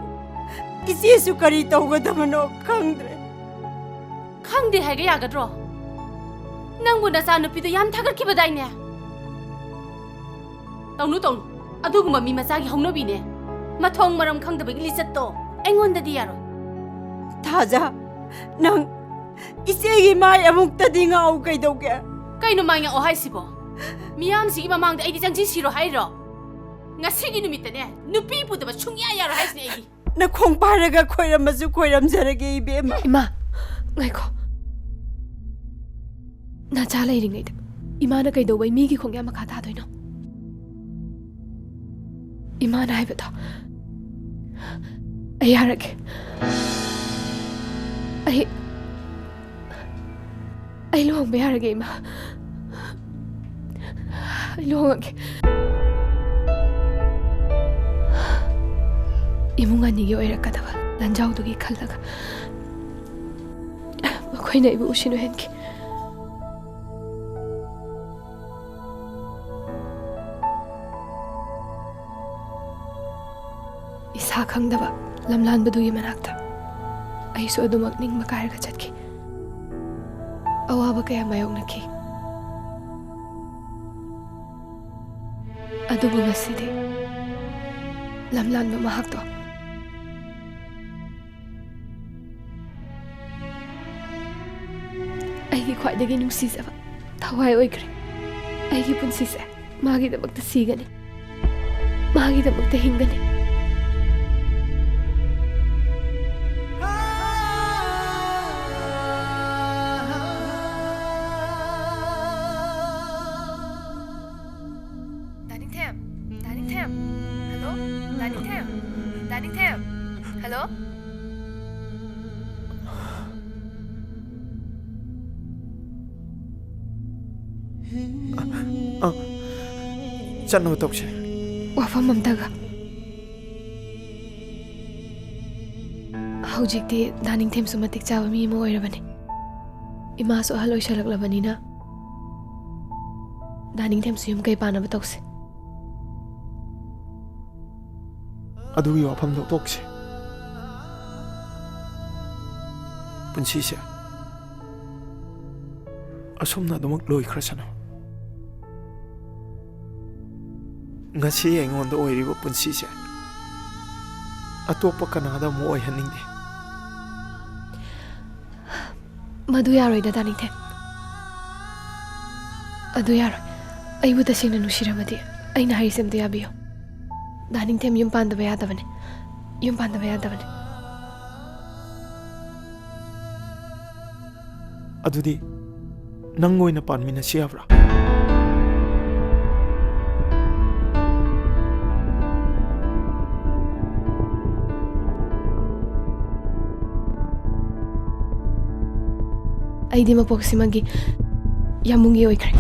Speaker 6: isesu kari tawgadamano khangdre
Speaker 7: khangde haiga yagadro nangbu na sa nupi do yam thagar ki badaine tawnu aduguma mi masagi hongnobi ne mathong maram khangdaba gi lisatto engonda di yaro
Speaker 6: taja nang isegi mai amuk tadi ngau kai doge
Speaker 7: ꯀꯩꯅꯣ ꯃꯥꯡꯉꯛꯑꯣ ꯍꯥꯏꯁꯤꯕꯣ ꯃꯤꯌꯥꯝꯁꯤꯒꯤ ꯃꯃꯥꯡꯗ ꯑꯩꯗꯤ ꯆꯪꯁꯤꯟꯁꯤꯔꯣ ꯍꯥꯏꯔꯣ ꯉꯁꯤꯒꯤ ꯅꯨꯃꯤꯠꯇꯅꯦ ꯅꯨꯄꯤ ꯄꯨꯗꯕ ꯁꯨꯡꯌꯥ ꯌꯥꯔꯣꯏ ꯍꯥꯏꯁꯤꯅꯦ ꯑꯩꯗꯤ
Speaker 6: ꯅꯈꯣꯡ ꯄꯥꯔꯒ ꯈꯣꯏꯔꯝꯃꯁꯨ ꯈꯣꯏꯔꯝꯖꯔꯒꯦ 이베마
Speaker 4: 이마 ꯉꯥꯏꯈꯣ ꯅꯆꯥ ꯂꯩꯔꯤꯉꯩꯗ 이마ꯅ ꯀꯩꯗꯧꯕꯩ ꯃꯤꯒꯤ ꯈꯣꯡꯌꯥ ꯃꯈꯥ ꯇꯥꯗꯣꯏꯅꯣ 이마ꯅ ꯍꯥꯏꯕꯗꯣ ꯑꯩ ꯌꯥꯔꯒꯦ ꯑꯩ ꯂꯨꯍꯣꯡꯕ ꯌꯥꯔꯒꯦ 이마 ꯑꯩ ꯂꯨꯍꯣꯡꯉꯒꯦ 이몽 아니게 어이락가다가 난자우두기 칼라가 거의 입을 우시노 henki 이사 강다바 람란바두기 만학다 아이소 어두막 닝마 가르가 잣기 아와바 그야 마용나키 아두부 nga시디 람란바 마학도 ꯑꯩꯒꯤ ꯈ꯭ꯋꯥꯏꯗꯒꯤ ꯅꯨꯡꯁꯤꯖꯕ ꯊꯋꯥꯏ ꯑꯣꯏꯈ꯭ꯔꯦ ꯑꯩꯒꯤ ꯄꯨꯟꯁꯤꯁꯦ ꯃꯥꯒꯤꯗꯃꯛꯇ ꯁꯤꯒꯅꯤ ꯃꯥꯒꯤꯗꯃꯛꯇ ꯍꯤꯡꯒꯅꯤ 다닝템 헬로 다닝템 헬로
Speaker 3: ꯆꯠꯅꯕ ꯇꯧꯁꯦ
Speaker 4: ꯋꯥꯐꯝ ꯑꯝꯇꯒ ꯍꯧꯖꯤꯛꯇꯤ ꯗꯥꯅꯤꯡꯊꯦꯝꯁꯨ ꯃꯇꯤꯛ ꯆꯥꯕ ꯃꯤ ꯑꯃ ꯑꯣꯏꯔꯕꯅꯤ ꯏꯃꯥꯁꯨ ꯑꯍꯜ ꯑꯣꯏꯁꯜꯂꯛꯂꯕꯅꯤꯅ ꯗꯥꯅꯤꯡꯊꯦꯝꯁꯨ ꯌꯨꯝ ꯀꯩ ꯄꯥꯟꯅꯕ ꯇꯧꯁꯦ
Speaker 3: ꯑꯗꯨꯒꯤ ꯋꯥꯐꯝꯗꯣ ꯇꯣꯛꯁꯦ ꯄꯨꯟꯁꯤꯁꯦ ꯑꯁꯨꯝꯅ ꯑꯗꯨꯃꯛ ꯂꯣꯏꯈ꯭ꯔꯁꯅꯨ ngasi ꯑꯩꯉꯣꯟꯗ ꯑꯣꯏꯔꯤꯕ ꯄꯨꯟꯁꯤꯁꯦ ꯑꯇꯣꯞꯄ ꯀꯅꯥꯗ ꯑꯃꯨꯛ ꯑꯣꯏꯍꯟꯅꯤꯡꯗꯦ
Speaker 4: ꯃꯗꯨ ꯌꯥꯔꯣꯏꯗ ꯗꯥꯅꯤꯡꯊꯦꯝ ꯑꯗꯨ ꯌꯥꯔꯣꯏ ꯑꯩꯕꯨ ꯇꯁꯦꯡꯅ ꯅꯨꯡꯁꯤꯔꯕꯗꯤ ꯑꯩꯅ ꯍꯥꯏꯔꯤꯁꯦ ꯑꯝꯇ ꯌꯥꯕꯤꯌꯨ ꯗꯥꯅꯤꯡꯊꯦꯝ ꯌꯨꯝ ꯄꯥꯟꯗꯕ ꯌꯥꯗꯕꯅꯤ ꯌꯨꯝ ꯄꯥꯟꯗꯕ ꯌꯥꯗꯕꯅꯤ
Speaker 3: ꯑꯗꯨꯗꯤ ꯅꯪ ꯑꯣꯏꯅ ꯄꯥꯟꯃꯤꯟꯅꯁꯤ ꯌꯥꯕ꯭ꯔꯥ
Speaker 4: ꯑꯩꯗꯤ ꯃꯄꯣꯛꯁꯤꯃꯒꯤ ꯌꯥꯃꯨꯡꯒꯤ ꯑꯣꯏꯈ꯭ꯔꯦ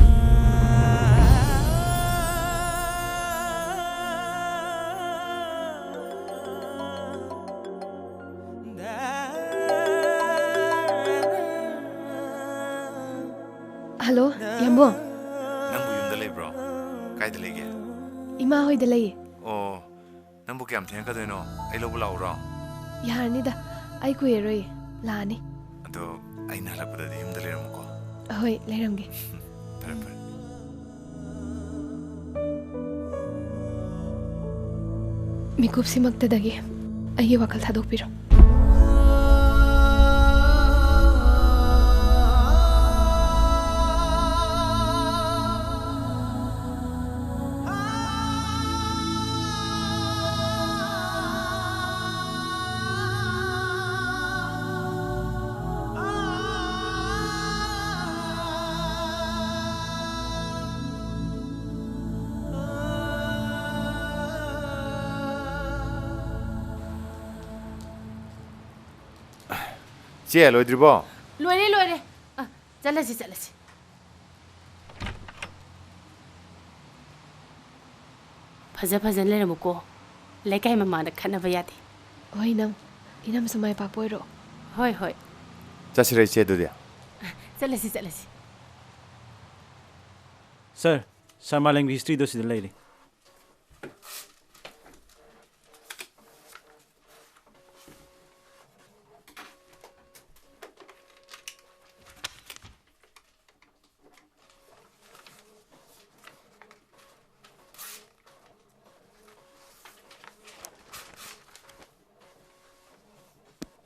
Speaker 4: ꯍꯜꯂꯣ ꯌꯥꯝꯕꯣ
Speaker 1: ꯅꯪꯕꯨ ꯌꯨꯝꯗ ꯂꯩꯕ꯭ꯔꯣ ꯀꯥꯏꯗ ꯂꯩꯒꯦ
Speaker 4: ꯏꯃꯥ ꯍꯣꯏꯗ ꯂꯩꯌꯦ
Speaker 1: ꯑꯣ ꯅꯪꯕꯨ ꯀꯌꯥꯝ ꯊꯦꯡꯉꯛꯀꯗꯣꯏꯅꯣ ꯑꯩ ꯂꯧꯕ ꯂꯥꯛꯎꯔꯣ
Speaker 4: ꯌꯥꯔꯅꯤꯗ ꯑꯩ ꯀꯨꯏꯔꯔꯣꯏꯌꯦ ꯂꯥꯛꯑꯅꯤ
Speaker 1: ꯑꯗꯣ ꯑꯩꯅ ꯍꯜꯂꯛꯄꯗꯗꯤ ꯌꯨꯝꯗ ꯂꯩꯔꯝꯃꯨꯀꯣ
Speaker 4: ꯍꯣꯏ ꯂꯩꯔꯝꯒꯦ
Speaker 1: ꯐꯔꯦ ꯐꯔꯦ
Speaker 4: ꯃꯤꯀꯨꯞꯁꯤꯃꯛꯇꯗꯒꯤ ꯑꯩꯒꯤ ꯋꯥꯈꯜ ꯊꯥꯗꯣꯛꯄꯤꯔꯣ
Speaker 1: ꯆꯦ ꯂꯣꯏꯗ꯭ꯔꯤꯕꯣ
Speaker 7: ꯂꯣꯏꯔꯦ ꯂꯣꯏꯔꯦ ꯆꯠꯂꯁꯤ ꯆꯠꯂꯁꯤ ꯐꯖ ꯐꯖꯅ ꯂꯩꯔꯝꯃꯨꯀꯣ ꯂꯩꯀꯥꯏ ꯃꯃꯥꯡꯗ ꯈꯠꯅꯕ ꯌꯥꯗꯦ
Speaker 4: ꯍꯣꯏ ꯅꯪ ꯏꯅꯝꯁꯨ ꯃꯥꯏ ꯄꯥꯛꯄ ꯑꯣꯏꯔꯣ
Speaker 7: ꯍꯣꯏ ꯍꯣꯏ
Speaker 1: ꯆꯠꯁꯤꯔ ꯏꯆꯦ ꯑꯗꯨꯗꯤ
Speaker 7: ꯆꯠꯂꯁꯤ ꯆꯠꯂꯁꯤ
Speaker 5: ꯁꯥꯔ ꯃꯥꯂꯦꯝꯒꯤ ꯍꯤꯁꯇ꯭ꯔꯤꯗꯣ ꯁꯤꯗ ꯂꯩꯔꯤ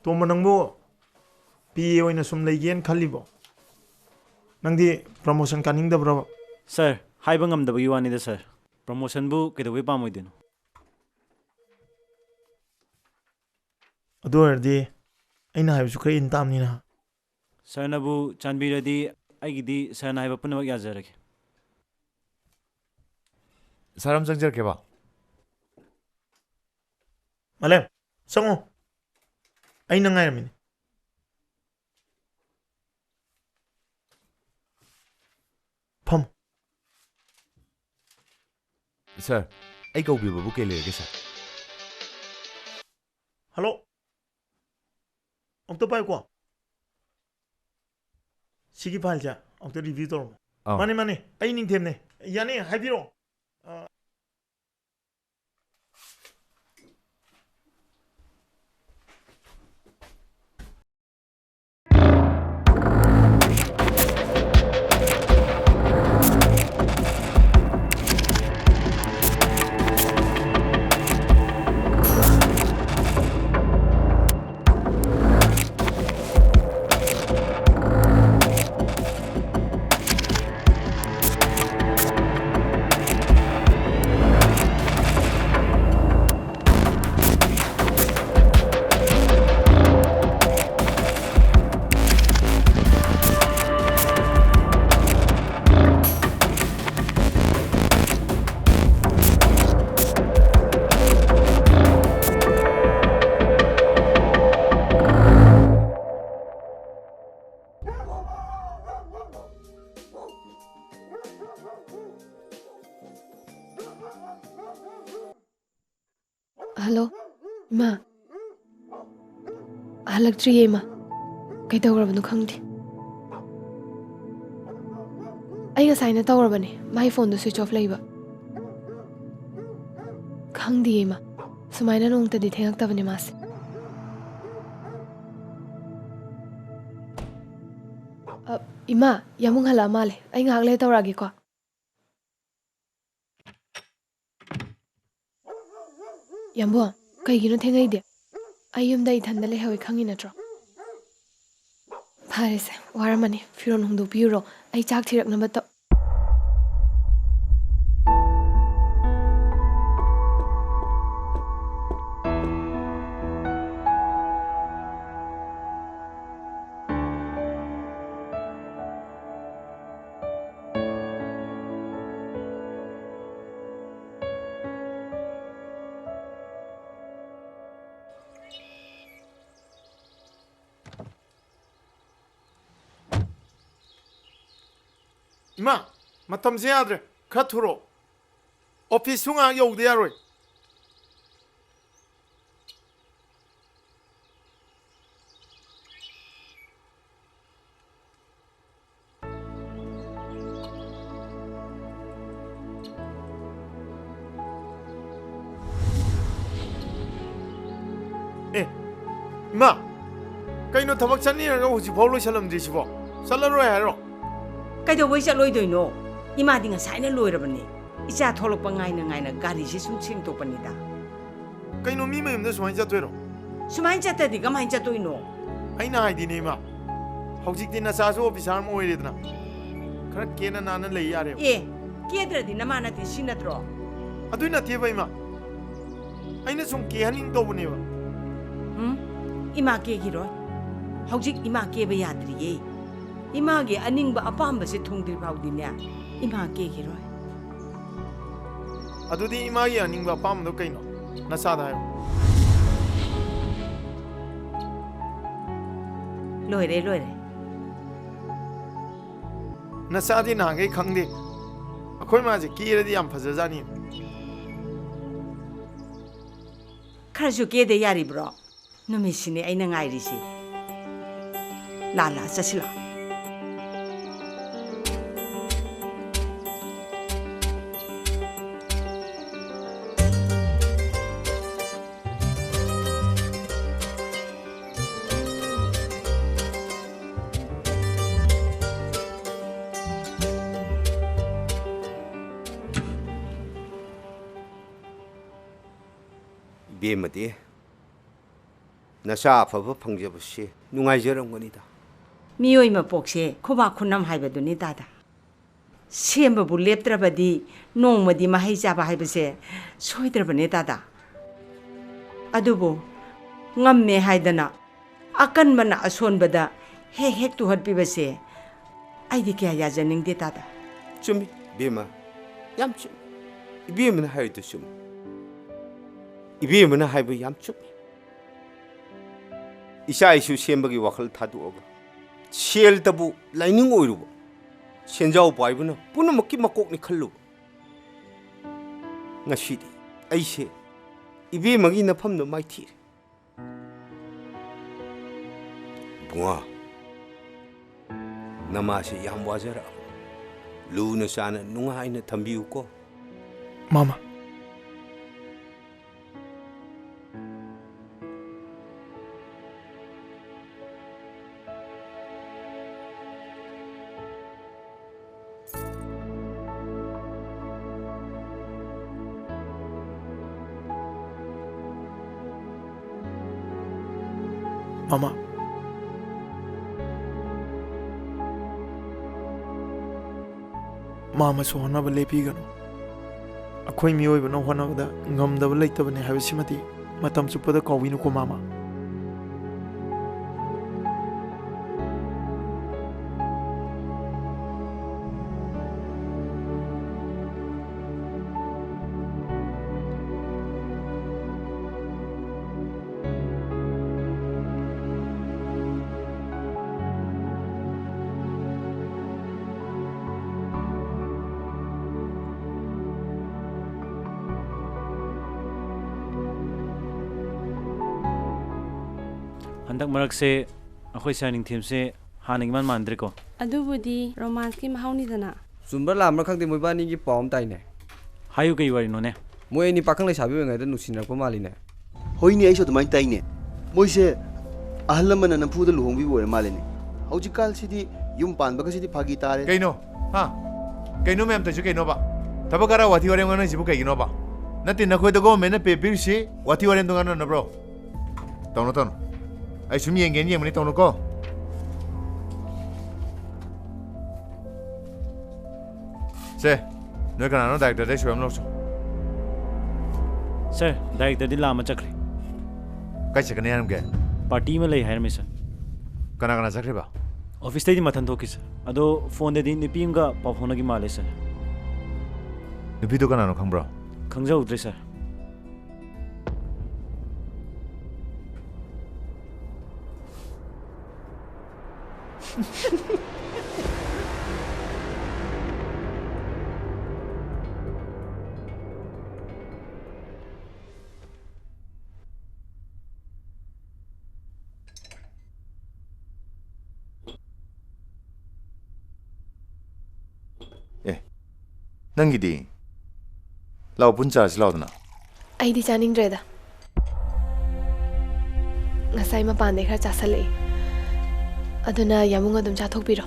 Speaker 3: ꯇꯣꯝꯕ ꯅꯪꯕꯨ ꯄꯤ ꯑꯣꯏꯅ ꯁꯨꯝ ꯂꯩꯒꯦꯅ ꯈꯜꯂꯤꯕꯣ ꯅꯪꯗꯤ ꯄ꯭ꯔꯃꯣꯁꯟ ꯀꯥꯅꯤꯡꯗꯕ꯭ꯔꯕ?
Speaker 5: ꯁꯥꯔ ꯍꯥꯏꯕ ꯉꯝꯗꯕꯒꯤ ꯋꯥꯅꯤꯗ ꯁꯥꯔ ꯄ꯭ꯔꯣꯃꯣꯁꯟꯕꯨ ꯀꯩꯗꯧꯕꯩ ꯄꯥꯝꯃꯣꯏꯗꯣꯏꯅꯣ?
Speaker 3: ꯑꯗꯨ ꯑꯣꯏꯔꯗꯤ ꯑꯩꯅ ꯍꯥꯏꯕꯁꯨ ꯈꯔ ꯏꯟ ꯇꯥꯕꯅꯤꯅ.
Speaker 5: ꯁꯥꯔꯅꯕꯨ ꯆꯥꯟꯕꯤꯔꯗꯤ ꯑꯩꯒꯤꯗꯤ ꯁꯥꯔꯅ ꯍꯥꯏꯕ ꯄꯨꯝꯅꯃꯛ ꯌꯥꯖꯔꯒꯦ.
Speaker 1: ꯁꯥꯔ ꯑꯃ ꯆꯪꯖꯔꯛꯀꯦꯕ.
Speaker 3: ꯃꯥꯂꯦꯝ ꯆꯪꯉꯣ. ꯑꯩꯅ ꯉꯥꯏꯔꯝꯃꯤꯅꯤ. ꯐꯝ.
Speaker 1: ꯁꯥꯔ ꯑꯩ ꯀꯧꯕꯤꯕꯕꯨ ꯀꯩ ꯂꯩꯔꯒꯦ ꯁꯥꯔ?
Speaker 3: ꯍꯜꯂꯣ. ꯑꯝꯇ ꯄꯥꯏꯀꯣ. ꯁꯤꯒꯤ ꯐꯥꯏꯜꯁꯦ ꯑꯝꯇ ꯔꯤꯚꯤꯌꯨ ꯇꯧꯔꯝꯃꯣ. ꯃꯥꯅꯦ ꯃꯥꯅꯦ ꯑꯩ ꯅꯤꯡꯊꯦꯝꯅꯦ. ꯌꯥꯅꯤ ꯍꯥꯏꯕꯤꯔꯛꯑꯣ.
Speaker 4: ꯍꯜꯂꯣ ꯏꯃꯥ ꯍꯜꯂꯛꯇ꯭ꯔꯤꯌꯦ ꯏꯃꯥ ꯀꯩꯗꯧꯔꯕꯅꯣ ꯈꯪꯗꯦ ꯑꯩ ꯉꯁꯥꯏꯅ ꯇꯧꯔꯕꯅꯦ ꯃꯥꯏ ꯐꯣꯟꯗꯣ ꯁ꯭ꯋꯤꯆ ꯑꯣꯐ ꯂꯩꯕ ꯈꯪꯗꯤꯌꯦ ꯏꯃꯥ ꯁꯨꯃꯥꯏꯅ ꯅꯣꯡꯇꯗꯤ ꯊꯦꯡꯉꯛꯇꯕꯅꯦ ꯃꯥꯁꯦ ꯏꯃꯥ ꯌꯥꯃꯨꯡ ꯍꯜꯂꯛꯑ ꯃꯥꯜꯂꯦ ꯑꯩ ꯉꯥꯏꯍꯥꯛ ꯂꯩꯔ ꯇꯧꯔꯛꯑꯒꯦꯀꯣ ꯌꯥꯝꯕꯣ ꯀꯩꯒꯤꯅꯣ ꯊꯦꯡꯉꯛꯏꯗꯤ ꯑꯩ ꯌꯨꯝꯗ ꯏꯊꯟꯗ ꯂꯩꯍꯧꯋꯦ ꯈꯪꯉꯤ ꯅꯠꯇ꯭ꯔꯣ ꯐꯔꯦꯁꯦ ꯋꯥꯔꯝꯃꯅꯤ ꯐꯤꯔꯣꯜ ꯍꯣꯡꯗꯣꯛꯄꯤꯔꯨꯔꯣ ꯑꯩ ꯆꯥꯛ ꯊꯤꯔꯛꯅꯕ ꯇꯧ
Speaker 3: 이마 마탐세 아들 카투로 오피스 숭아 여우대야로이 에 이마 그이노 타박 찬니라가 혹시 벌로 샬람드시보 살라로야 하로
Speaker 6: ꯀꯩꯗꯧꯕꯩ ꯆꯠꯂꯣꯏꯗꯣꯏꯅꯣ ꯏꯃꯥꯗꯤ ꯉꯁꯥꯏꯅ ꯂꯣꯏꯔꯕꯅꯤ ꯏꯆꯥ ꯊꯣꯛꯂꯛꯄ ꯉꯥꯏꯅ ꯉꯥꯏꯅ ꯒꯥꯔꯤꯁꯤ ꯁꯨꯝ ꯁꯦꯡꯗꯣꯛꯄꯅꯤꯗ
Speaker 3: 그이노 미매임도 수많이 잣되로
Speaker 6: ꯁꯨꯃꯥꯏꯅ ꯆꯠꯇ꯭ꯔꯗꯤ ꯀꯃꯥꯏꯅ ꯆꯠꯇꯣꯏꯅꯣ
Speaker 3: ꯑꯩꯅ ꯍꯥꯏꯗꯤꯅꯦ ꯏꯃꯥ ꯍꯧꯖꯤꯛꯇꯤ ꯅꯆꯥꯁꯨ ꯑꯣꯐꯤꯁꯥꯔ ꯑꯃ ꯑꯣꯏꯔꯦꯗꯅ ꯈꯔ ꯀꯦꯅ ꯅꯥꯟꯅ ꯂꯩ ꯌꯥꯔꯦꯕ
Speaker 6: ꯑꯦ ꯀꯦꯗ꯭ꯔꯗꯤ ꯅꯃꯥ ꯅꯠꯇꯦ ꯁꯤ ꯅꯠꯇ꯭ꯔꯣ
Speaker 3: ꯑꯗꯨꯏ ꯅꯠꯇꯦꯕ ꯏꯃꯥ ꯑꯩꯅ ꯁꯨꯝ ꯀꯦꯍꯟꯅꯤꯡ ꯇꯧꯕꯅꯦꯕ
Speaker 6: ꯏꯃꯥ ꯀꯦꯈꯤꯔꯣꯏ ꯍꯧꯖꯤꯛ ꯏꯃꯥ ꯀꯦꯕ ꯌꯥꯗ꯭ꯔꯤꯌꯦ 이마게 아닝바 아빠한바세 통들 바우디냐 이마게 기로이
Speaker 3: ꯑꯗꯨꯗꯤ ꯏꯃꯥꯒꯤ ꯑꯅꯤꯡꯕ ꯑꯄꯥꯝꯕꯗꯣ ꯀꯩꯅꯣ ꯅꯁꯥꯗ ꯍꯥꯏꯌꯣ
Speaker 6: ꯂꯣꯏꯔꯦ ꯂꯣꯏꯔꯦ
Speaker 3: ꯅꯁꯥꯗꯤ ꯅꯍꯥꯟꯈꯩ ꯈꯪꯗꯦ ꯑꯩꯈꯣꯏ ꯃꯥꯁꯦ ꯀꯦꯔꯗꯤ ꯌꯥꯝ ꯐꯖꯖꯥꯠꯅꯤ
Speaker 6: ꯈꯔꯁꯨ ꯀꯦꯗ ꯌꯥꯔꯤꯕ꯭ꯔꯣ ꯅꯨꯃꯤꯠꯁꯤꯅꯦ ꯑꯩꯅ ꯉꯥꯏꯔꯤꯁꯤ ꯂꯥ ꯆꯠꯁꯤꯂꯥ
Speaker 8: 이베마디 나사 아파버 펑제버시 누가이저런거니다
Speaker 6: 미오이 마복세 코바 쿤남 하이바두니 다다 셈바부 lep트라바디 농마디 마하이 자바 하이바세 소이드라바니 다다 아두보 ngamme haidana akan mana ason bada hek tuhat pibase ai di kya ya janing de tada
Speaker 8: 좀 비마 얌좀 비면 하이도 좀 비면 하이부 얌좀 이샤 이슈 셈버기 와클 타두어가 시엘다부 라이닝 오이루고 센자오 바이브나 뿌는 먹기 막곡니 칼루 ngasi디 아이세 이비먹이 나팜노 마이티 붕아 나마시 얌 와자라 루나 사나 누가이나 탐비우고
Speaker 3: 마마 마마 마마ꯁꯨ ꯍꯣꯠꯅꯕ ꯂꯦꯞꯄꯤꯒꯅꯨ ꯑꯩꯈꯣꯏ ꯃꯤꯑꯣꯏꯕꯅ ꯍꯣꯠꯅꯕꯗ ꯉꯝꯗꯕ ꯂꯩꯇꯕꯅꯤ ꯍꯥꯏꯕꯁꯤꯃꯗꯤ ꯃꯇꯝ ꯆꯨꯞꯄꯗ ꯀꯥꯎꯕꯤꯅꯨꯀꯣ ꯃꯥꯃꯥ
Speaker 5: हंदक मरक से अखोई साइनिंग थीम से हानिंग मन मांद्रे को
Speaker 7: ꯑꯗꯨꯕꯨꯗꯤ ꯔꯣꯃꯥꯟꯁꯀꯤ ꯃꯍꯥꯎꯅꯤꯗꯅ
Speaker 9: ꯆꯨꯝꯕ꯭ꯔꯥ ꯂꯥꯟꯕ꯭ꯔꯥ ꯈꯪꯗꯦ ꯃꯣꯏꯕꯥꯅꯤꯒꯤ ꯄꯥꯎ ꯑꯃ ꯇꯥꯏꯅꯦ
Speaker 5: हायु कई वारी नोने
Speaker 9: ꯃꯣꯏ ꯑꯅꯤ ꯄꯥꯈꯪ ꯂꯩꯁꯥꯕꯤ ꯑꯣꯏꯔꯤꯉꯩꯗ ꯅꯨꯡꯁꯤꯅꯔꯛꯄ ꯃꯥꯜꯂꯤꯅꯦ
Speaker 2: ꯍꯣꯏꯅꯦ ꯑꯩꯁꯨ ꯑꯗꯨꯃꯥꯏꯅ ꯇꯥꯏꯅꯦ ꯃꯣꯏꯁꯦ ꯑꯍꯜ ꯂꯃꯟꯅ ꯅꯝꯐꯨꯗ ꯂꯨꯍꯣꯡꯕꯤꯕ ꯑꯣꯏꯔ ꯃꯥꯜꯂꯦꯅꯦ ꯍꯧꯖꯤꯛꯀꯥꯟꯁꯤꯗꯤ ꯌꯨꯝ ꯄꯥꯟꯕꯒꯁꯤꯗꯤ ꯐꯥꯒꯤ ꯇꯥꯔꯦ
Speaker 10: कहीं हाँ कहीं मैं तजु कहीं थब करा वाथी वारें कहीं नते नखोद गवर्नमेंट पेपीर से वाथी वारें नब्रो तौनो तौनो आई सुम येंगे तौनो को से नोई कनानो डायरेक्टर दे स्वयं लोसो
Speaker 5: सर डायरेक्टर दी लामा चक्री
Speaker 10: कई सकने हम के
Speaker 5: पार्टी में लई हायर में सर
Speaker 10: कना कना चक्री बा
Speaker 5: ऑफिस ते दी मथन थोकी सर अदो फोन दे दी निपीम का पाफोना की माले सर
Speaker 10: नुपी तो कनानो खंब्रो
Speaker 5: खंगजा उतरे सर
Speaker 1: नंगिदी लाओ पुंचास लाओदना
Speaker 4: ꯑꯩꯗꯤ ꯆꯥꯅꯤꯡꯗ꯭ꯔꯦꯗ ꯉꯁꯥꯏ ꯃꯄꯥꯟꯗꯩ ꯈꯔ ꯆꯥꯁꯜꯂꯛꯏ ꯑꯗꯨꯅ ꯌꯥꯃꯨꯡ ꯑꯗꯨꯝ ꯆꯥꯊꯣꯛꯄꯤꯔꯣ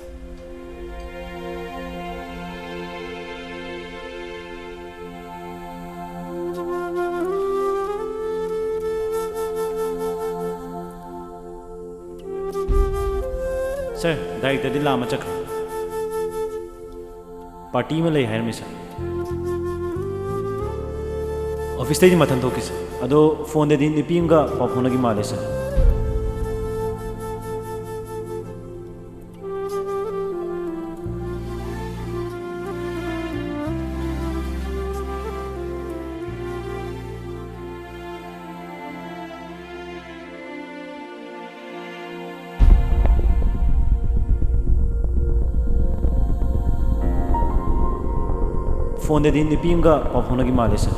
Speaker 5: सर डायरेक्टर दी लामा चक्री पार्टी में लई हायर में सर ऑफिस ते दी मथन थोकी सर अदो फोन दे दी निपीम का पाफोना की माले सर फोन दे दी निपीम का पाफोना की माले सर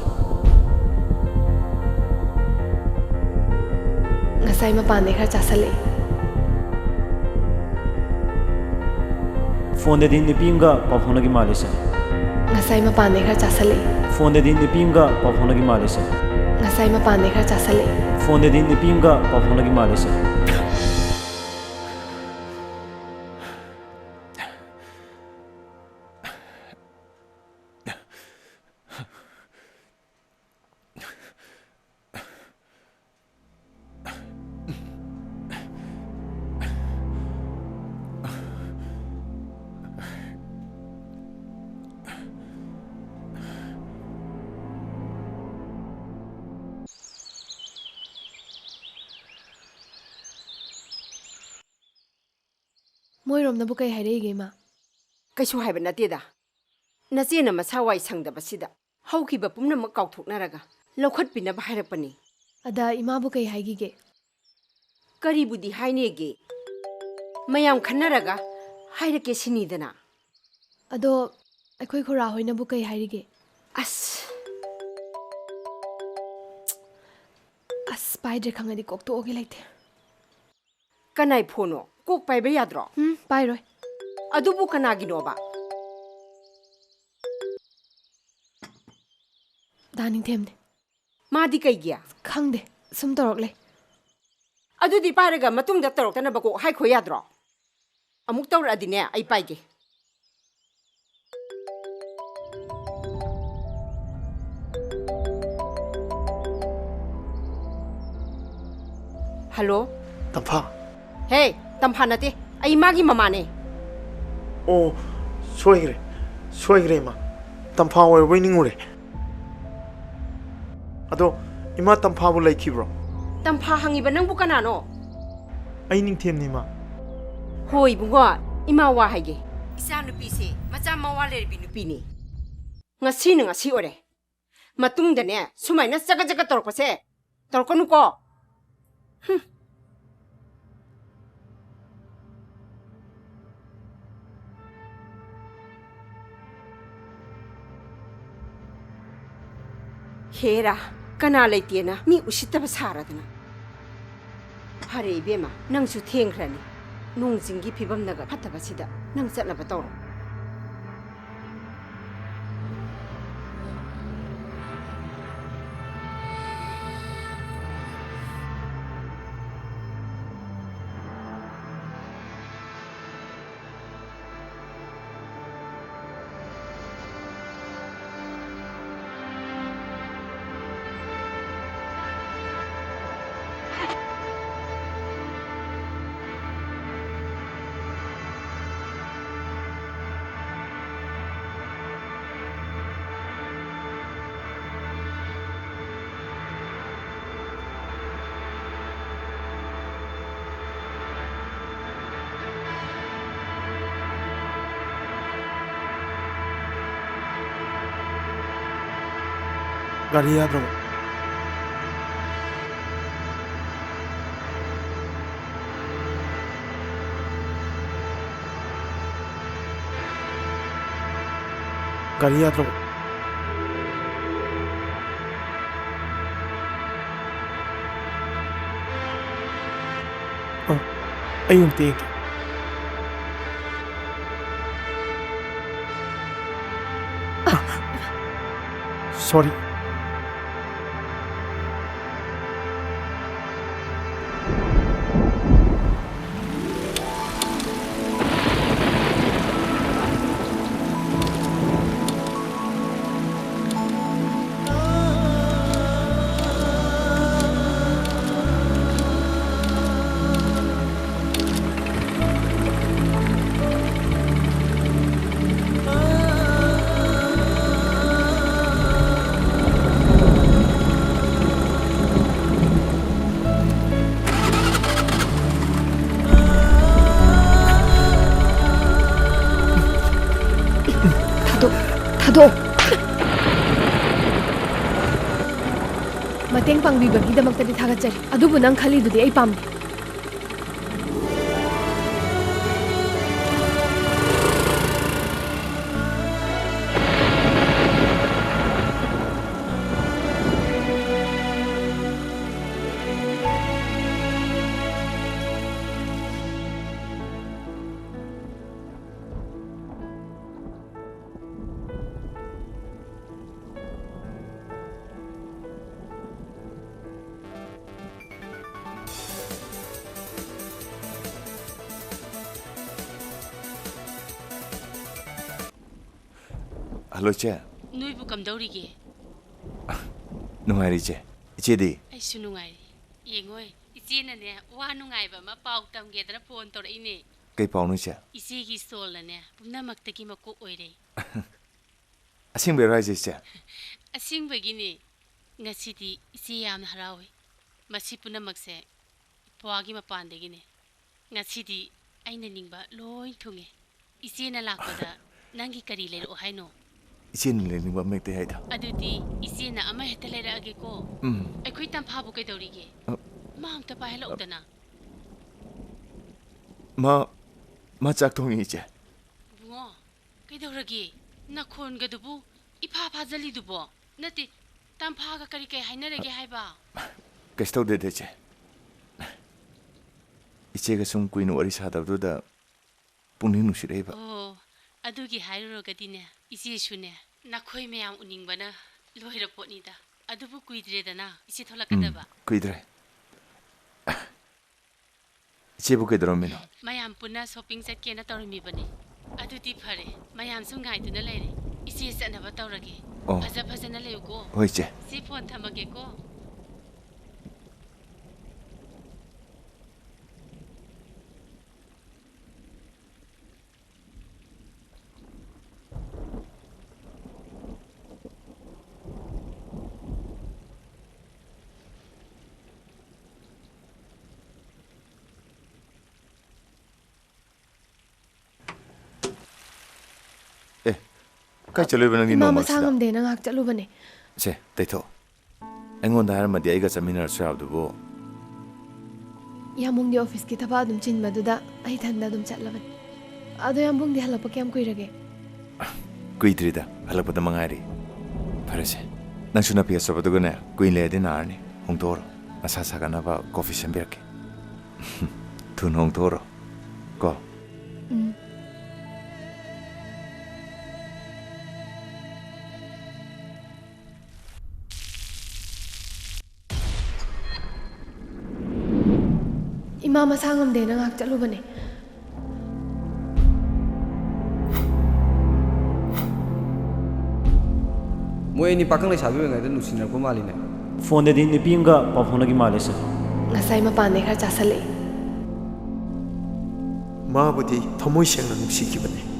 Speaker 4: ꯉꯁꯥꯏ ꯃꯄꯥꯟꯗꯩ ꯈꯔ ꯆꯥꯁꯜꯂꯛꯏ
Speaker 5: फोन दे दी निपीम का पाफोना की माले सर
Speaker 4: ꯉꯁꯥꯏ ꯃꯄꯥꯟꯗꯩ ꯈꯔ ꯆꯥꯁꯜꯂꯛꯏ
Speaker 5: फोन दे दी निपीम का पाफोना की माले सर
Speaker 4: ꯉꯁꯥꯏ ꯃꯄꯥꯟꯗꯩ ꯈꯔ ꯆꯥꯁꯜꯂꯛꯏ
Speaker 5: फोन दे दी निपीम का पाफोना की माले सर
Speaker 4: ꯃꯣꯏꯔꯣꯝꯅꯕꯨ ꯀꯩ ꯍꯥꯏꯔꯛꯏꯒꯦ ꯏꯃꯥ?
Speaker 6: ꯀꯩꯁꯨ ꯍꯥꯏꯕ ꯅꯠꯇꯦꯗ ꯅꯆꯦꯅ ꯃꯁꯥ ꯋꯥꯏ ꯁꯪꯗꯕꯁꯤꯗ ꯍꯧꯈꯤꯕ ꯄꯨꯝꯅꯃꯛ ꯀꯥꯎꯊꯣꯛꯅꯔꯒ ꯂꯧꯈꯠꯄꯤꯅꯕ ꯍꯥꯏꯔꯛꯄꯅꯤ.
Speaker 4: ꯑꯗ ꯏꯃꯥꯕꯨ ꯀꯩ ꯍꯥꯏꯒꯤꯒꯦ?
Speaker 6: ꯀꯔꯤꯕꯨꯗꯤ ꯍꯥꯏꯅꯦꯒꯦ ꯃꯌꯥꯝ ꯈꯟꯅꯔꯒ ꯍꯥꯏꯔꯛꯀꯦ ꯁꯤꯅꯤꯗꯅ.
Speaker 4: ꯑꯗꯣ ꯑꯩꯈꯣꯏ ꯈꯨꯔꯥ ꯍꯣꯏꯅꯕꯨ ꯀꯩ ꯍꯥꯏꯔꯤꯒꯦ?
Speaker 6: ꯑꯁ
Speaker 4: ꯄꯥꯏꯗ꯭ꯔꯦ ꯈꯪꯉꯗꯤ ꯀꯣꯛꯇꯣꯛꯑꯒꯦ ꯂꯩꯇꯦ.
Speaker 6: ꯀꯅꯥꯏ ꯐꯣꯟꯅꯣ? ꯀꯣꯛ ꯄꯥꯏꯕ ꯌꯥꯗ꯭ꯔꯣ?
Speaker 4: ꯄꯥꯏꯔꯣꯏ.
Speaker 6: ꯑꯗꯨꯕꯨ ꯀꯅꯥꯒꯤꯅꯣꯕ?
Speaker 4: ꯗꯥꯅꯤꯡꯊꯦꯝꯅꯦ.
Speaker 6: ꯃꯥꯗꯤ ꯀꯩꯒꯤ?
Speaker 4: ꯈꯪꯗꯦ, ꯁꯨꯝ ꯇꯧꯔꯛꯂꯦ.
Speaker 6: ꯑꯗꯨꯗꯤ ꯄꯥꯏꯔꯒ ꯃꯇꯨꯡꯗ ꯇꯧꯔꯛꯇꯅꯕ ꯀꯣꯛ ꯍꯥꯏꯈꯣ ꯌꯥꯗ꯭ꯔꯣ? ꯑꯃꯨꯛ ꯇꯧꯔꯛꯑꯗꯤꯅꯦ ꯑꯩ ꯄꯥꯏꯒꯦ. ꯍꯜꯂꯣ.
Speaker 3: ꯇꯝꯐꯥ.
Speaker 6: ꯍꯦ, ꯇꯝꯐꯥ ꯅꯠꯇꯦ, ꯑꯩ ꯃꯥꯒꯤ ꯃꯃꯥꯅꯦ.
Speaker 3: ꯑꯣ, ꯁꯣꯏꯈ꯭ꯔꯦ ꯏꯃꯥ. ꯇꯝꯐꯥ ꯑꯣꯏꯔꯕꯣꯏ ꯅꯤꯡꯉꯨꯔꯦ. ꯑꯗꯣ ꯏꯃꯥ ꯇꯝꯐꯥꯕꯨ ꯂꯩꯈꯤꯕ꯭ꯔꯣ?
Speaker 6: ꯇꯝꯐꯥ ꯍꯪꯉꯤꯕ ꯅꯪꯕꯨ ꯀꯅꯥꯅꯣ?
Speaker 3: ꯑꯩ ꯅꯤꯡꯊꯦꯝꯅꯤ ꯏꯃꯥ.
Speaker 6: ꯍꯣꯏ ꯏꯕꯨꯡꯉꯣ, ꯏꯃꯥ ꯋꯥ ꯍꯥꯏꯒꯦ. ꯏꯆꯥ ꯅꯨꯄꯤꯁꯦ ꯃꯆꯥ ꯃꯋꯥ ꯂꯩꯔꯕꯤ ꯅꯨꯄꯤꯅꯤ. ꯉꯁꯤꯅ ꯉꯁꯤ ꯑꯣꯏꯔꯦ. ꯃꯇꯨꯡꯗꯅꯦ ꯁꯨꯃꯥꯏꯅ ꯆꯒꯠ ꯆꯒꯠ ꯇꯧꯔꯛꯄꯁꯦ ꯇꯧꯔꯛꯀꯅꯨꯀꯣ. ꯍꯦꯔꯥ, ꯀꯅꯥ ꯂꯩꯇꯦꯅ ꯃꯤ ꯎꯁꯤꯠꯇꯕ ꯁꯥꯔꯗꯅ. ꯐꯔꯦ ꯏꯕꯦꯝꯃ, ꯅꯪꯁꯨ ꯊꯦꯡꯈ꯭ꯔꯅꯤ. ꯅꯣꯡ ꯆꯤꯡꯒꯤ ꯐꯤꯕꯝꯅꯒ ꯐꯠꯇꯕꯁꯤꯗ ꯅꯪ ꯆꯠꯅꯕ ꯇꯧꯔꯣ.
Speaker 3: ꯒꯥꯔꯤ ꯌꯥꯗ꯭ꯔꯕꯣ? ꯒꯥꯔꯤ ꯌꯥꯗ꯭ꯔꯕꯣ? ꯑꯩ ꯑꯃꯨꯛꯇ ꯌꯦꯡꯒꯦ. ꯁꯣꯔꯤ.
Speaker 4: ꯊꯥꯗꯣꯛ. ꯃꯇꯦꯡ ꯄꯥꯡꯕꯤꯕꯒꯤꯗꯃꯛꯇꯗꯤ ꯊꯥꯒꯠꯆꯔꯤ. ꯑꯗꯨꯕꯨ ꯅꯪ ꯈꯜꯂꯤꯗꯨꯗꯤ ꯑꯩ ꯄꯥꯝꯗꯦ.
Speaker 1: Hello, Che.
Speaker 7: ꯅꯣꯏꯕꯨ ꯀꯝꯗꯧꯔꯤꯒꯦ?
Speaker 1: Nungairi, Che. Ichedi.
Speaker 7: ꯑꯩꯁꯨ ꯅꯨꯡꯉꯥꯏꯔꯤ. ꯌꯦꯡꯉꯣꯏ, ꯏꯆꯦꯅꯅꯦ ꯋꯥ ꯅꯨꯡꯉꯥꯏꯕ ꯑꯃ ꯄꯥꯎ ꯇꯝꯒꯦꯗꯅ ꯐꯣꯟ ꯇꯧꯔꯛꯏꯅꯦ.
Speaker 1: Kay paunu, Che.
Speaker 7: 이세기 스톨라네. 봄나막대기 먹고 오이래.
Speaker 1: ꯑꯁꯦꯡꯕꯩꯔꯣ ꯍꯥꯏꯁꯦ ꯏꯆꯦ?
Speaker 7: ꯑꯁꯦꯡꯕꯒꯤꯅꯤ. ꯉꯁꯤꯗꯤ ꯏꯆꯦ ꯌꯥꯝꯅ ꯍꯔꯥꯎꯏ. ꯃꯁꯤ ꯄꯨꯝꯅꯃꯛꯁꯦ ꯏꯄ꯭ꯋꯥꯒꯤ ꯃꯄꯥꯟꯗꯒꯤꯅꯤ. ꯉꯁꯤꯗꯤ ꯑꯩꯅ ꯅꯤꯡꯕ ꯂꯣꯏ ꯊꯨꯡꯉꯦ. ꯏꯆꯦꯅ ꯂꯥꯛꯄꯗ ꯅꯪꯒꯤ ꯀꯔꯤ ꯂꯩꯔꯛꯑꯣ ꯍꯥꯏꯅꯣ?
Speaker 1: ꯏꯆꯦꯅ ꯂꯩꯅꯤꯡꯕ ꯑꯃ ꯍꯦꯛꯇ ꯍꯥꯏꯗ.
Speaker 7: ꯑꯗꯨꯗꯤ ꯏꯆꯦꯅ ꯑꯃ ꯍꯦꯛꯇ ꯂꯩꯔꯛꯑꯒꯦꯀꯣ. ꯑꯩꯈꯣꯏ ꯇꯝꯐꯥꯕꯨ ꯀꯩꯗꯧꯔꯤꯒꯦ? ꯃꯥ ꯑꯝꯇ ꯄꯥꯏꯍꯜꯂꯛꯎꯗꯅ.
Speaker 1: ꯃꯥ ꯆꯥꯛ ꯊꯣꯡꯉꯤ ꯏꯆꯦ.
Speaker 7: ꯕꯨꯡꯉꯣ, ꯀꯩꯗꯧꯔꯒꯦ? ꯅꯈꯣꯟꯒꯗꯨꯕꯨ 이파 파절리두보. 너티 땀파가 그렇게 하이너르게 하이바.
Speaker 1: 그래서 또 되지. 이제가 좀 꾸이는 어리 사다도다 뿡니 누시래봐.
Speaker 7: 아두기 하이로가디네. 이제 슈네. 나코이 매양 우닝바나 로이럭보니다. 아두부 꾸이드레다나 이제 돌아가다봐.
Speaker 1: 꾸이드레. 이제 보게 들어오면.
Speaker 7: 마얌 뿌나 쇼핑 셋게나 떠르미바니. 아두디 파레. 마얌 순간이드나 레레. 이제 셋나바 떠러게. 파자파자나 레우고.
Speaker 1: 이제.
Speaker 7: 시폰 타마게고.
Speaker 1: Kai chalo bana ni
Speaker 4: Mama
Speaker 1: normal.
Speaker 4: sangam de nang hak chalu bane.
Speaker 1: Che, taito. Engon da har ma dia iga seminar sab du bo.
Speaker 4: Yamung di office ki thaba dum chin maduda ai thanda dum chatlaban. Ado yamung di halapa kyam kuirage.
Speaker 1: Kuitrida, halapa da mangari. Parase. Nang suna pia sabadu gane, kuin le din arni. Hong toro. Asa sa kana ba coffee semberke. Tun hong toro. Ko.
Speaker 4: Mama sangam de nang hak chalu bane.
Speaker 9: Moi ni pakang le sabi ngai da nusinar ko mali ne.
Speaker 5: Phone de din ni pinga pa phone gi male se.
Speaker 4: Ngasai ma pan ne khar chasale.
Speaker 3: 마부디 더모이 생나 눕시기버네.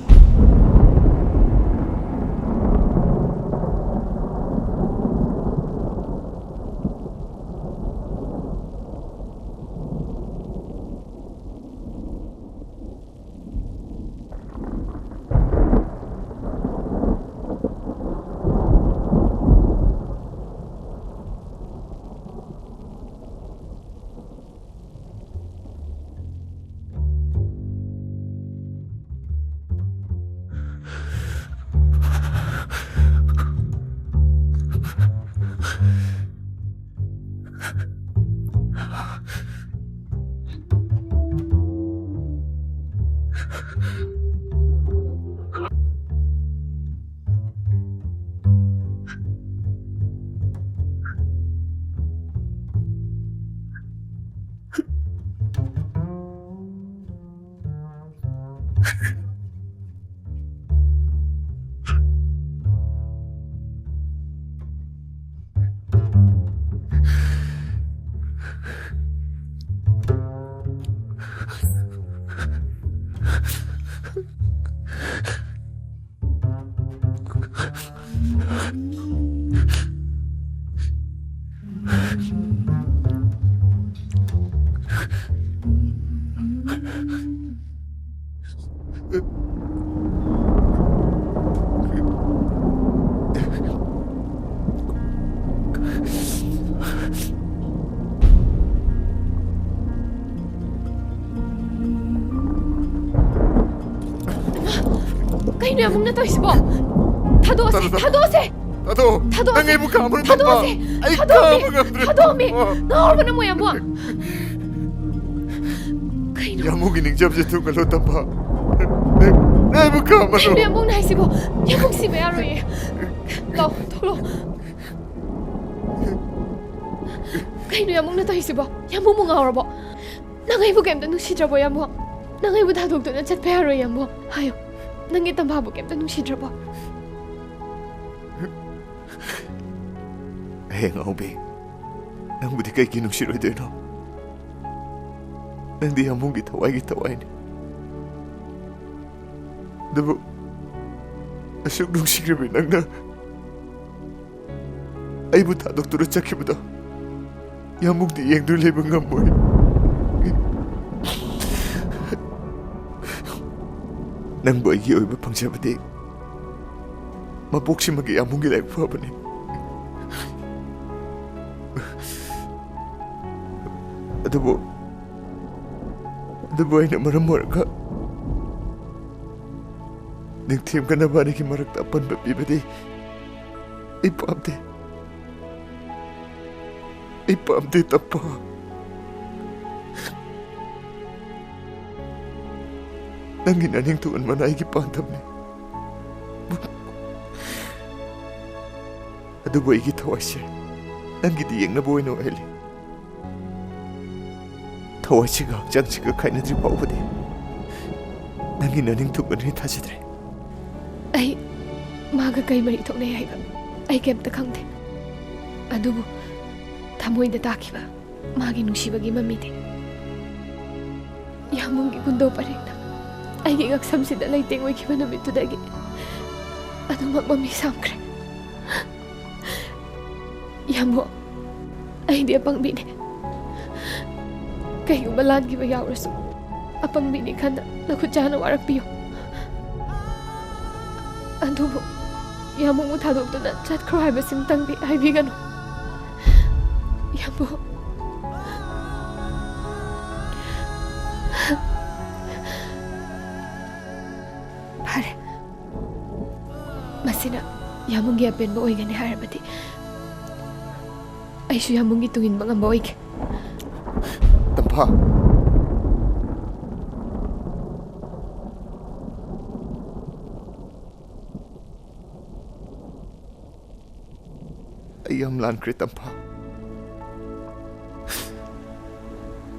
Speaker 4: Kaino yamung na to isbo. Tadose.
Speaker 10: Nangay mo ka mo na ba? Ay
Speaker 4: Tadome. Naorba na mo yamo. Kaino.
Speaker 10: Yamung gining jab je tu kalo tapa. Nay mo ka mo.
Speaker 4: Kaino yamung na isibo. Yamung si bayaro ye. Lo, tolo. Kaino yamung na to isibo. Yamung mo ngaorbo. Nangay mo kemda nusidrabo yamo. Nangay mo dadog to na chat bayaro yamo. Hayo. Nangit ang babo kemda nusidrabo.
Speaker 10: Ngaubi, nang budi kay kinusiroy din no. Nang di hamong gitaway ni. ꯑꯁꯨꯛ ꯅꯨꯡꯁꯤꯈ꯭ꯔꯕ ꯅꯪꯅ ꯑꯩꯕꯨ ꯊꯥꯗꯣꯛꯇꯨꯅ ꯆꯠꯈꯤꯕꯗꯣ ꯌꯥꯝꯃꯨꯛꯇꯤ ꯌꯦꯡꯗꯨꯅ ꯂꯩꯕ ꯉꯝꯃꯣꯏ ꯅꯪꯕꯨ ꯑꯩꯒꯤ ꯑꯣꯏꯕ ꯐꯪꯖꯕꯗꯤ ꯃꯄꯣꯛꯁꯤꯃꯒꯤ ꯌꯥꯝꯃꯨꯡꯒꯤ ꯂꯥꯏꯕꯛ ꯐꯕꯅꯤ ꯑꯗꯨꯕꯨ ꯑꯩꯅ ꯃꯔꯝ ꯑꯣꯏꯔꯒ ꯅꯤꯡꯊꯦꯝꯒ ꯅꯕꯥꯅꯤꯒꯤ ꯃꯔꯛꯇ ꯑꯄꯟꯕ ꯄꯤꯕꯗꯤ ꯑꯩ ꯄꯥꯝꯗꯦ ꯇꯝꯄꯥ ꯅꯪꯒꯤ ꯅꯅꯤꯡ ꯇꯨꯍꯟꯕꯅ ꯑꯩꯒꯤ ꯄꯥꯟꯗꯝꯅꯤ ꯑꯗꯨꯕꯨ ꯑꯩꯒꯤ ꯊꯋꯥꯏꯁꯦ ꯅꯪꯒꯤꯗꯤ ꯌꯦꯡꯅꯕ ꯑꯣꯏꯅ ꯑꯣꯏꯍꯜꯂꯤ ꯊꯋꯥꯏꯁꯤꯒ ꯍꯛꯆꯥꯡꯁꯤꯒ ꯈꯥꯏꯅꯗ꯭ꯔꯤ ꯐꯥꯎꯕꯗꯤ ꯅꯪꯒꯤ ꯅꯅꯤꯡ ꯇꯨꯍꯟꯕꯅꯤ ꯊꯥꯖꯗ꯭ꯔꯦ
Speaker 4: ꯑꯩ ꯃꯥꯒ ꯀꯩ ꯃꯔꯤ ꯊꯣꯛꯅꯩ ꯍꯥꯏꯕ ꯑꯩ ꯀꯩꯝꯇ ꯈꯪꯗꯦ ꯑꯗꯨꯕꯨ ꯊꯃꯣꯏꯗ ꯇꯥꯈꯤꯕ ꯃꯥꯒꯤ ꯅꯨꯡꯁꯤꯕꯒꯤ ꯃꯃꯤꯗꯤ ꯌꯥꯝꯃꯨꯡꯒꯤ ꯀꯨꯟꯗꯣ ꯄꯔꯦꯡꯅ ꯑꯩꯒꯤ ꯉꯛꯁꯝꯁꯤꯗ ꯂꯩꯇꯦꯡ ꯑꯣꯏꯈꯤꯕ ꯅꯨꯃꯤꯠꯇꯨꯗꯒꯤ ꯑꯗꯨꯃꯛ ꯃꯃꯤ ꯁꯥꯝꯈ꯭ꯔꯦ ꯌꯥꯝꯕꯣ ꯑꯩꯗꯤ ꯑꯄꯪꯕꯤꯅꯦ ꯀꯩꯒꯨꯝꯕ ꯂꯥꯟꯈꯤꯕ ꯌꯥꯎꯔꯁꯨ ꯑꯄꯪꯕꯤꯅꯤ ꯈꯟꯅ ꯅꯈꯨꯠ ꯆꯥꯅ ꯋꯥꯔꯛꯄꯤꯌꯨ ꯑꯗꯨꯕꯨ ꯌꯥꯝꯃꯨꯡꯕꯨ ꯊꯥꯗꯣꯛꯇꯨꯅ ꯆꯠꯈ꯭ꯔꯣ ꯍꯥꯏꯕꯁꯤꯃꯇꯪꯗꯤ ꯍꯥꯏꯕꯤꯒꯅꯨ ꯌꯥꯝꯕꯣ ꯐꯔꯦ ꯃꯁꯤꯅ ꯌꯥꯝꯃꯨꯡꯒꯤ ꯑꯄꯦꯟꯕ ꯑꯣꯏꯒꯅꯤ ꯍꯥꯏꯔꯕꯗꯤ ꯑꯩꯁꯨ ꯌꯥꯝꯃꯨꯡꯒꯤ ꯇꯨꯡꯏꯟꯕ ꯉꯝꯕ ꯑꯣꯏꯒꯦ
Speaker 10: ꯇꯝꯐꯥ ꯑꯩ ꯌꯥꯝ ꯂꯥꯟꯈ꯭ꯔꯦ ꯇꯝꯐꯥ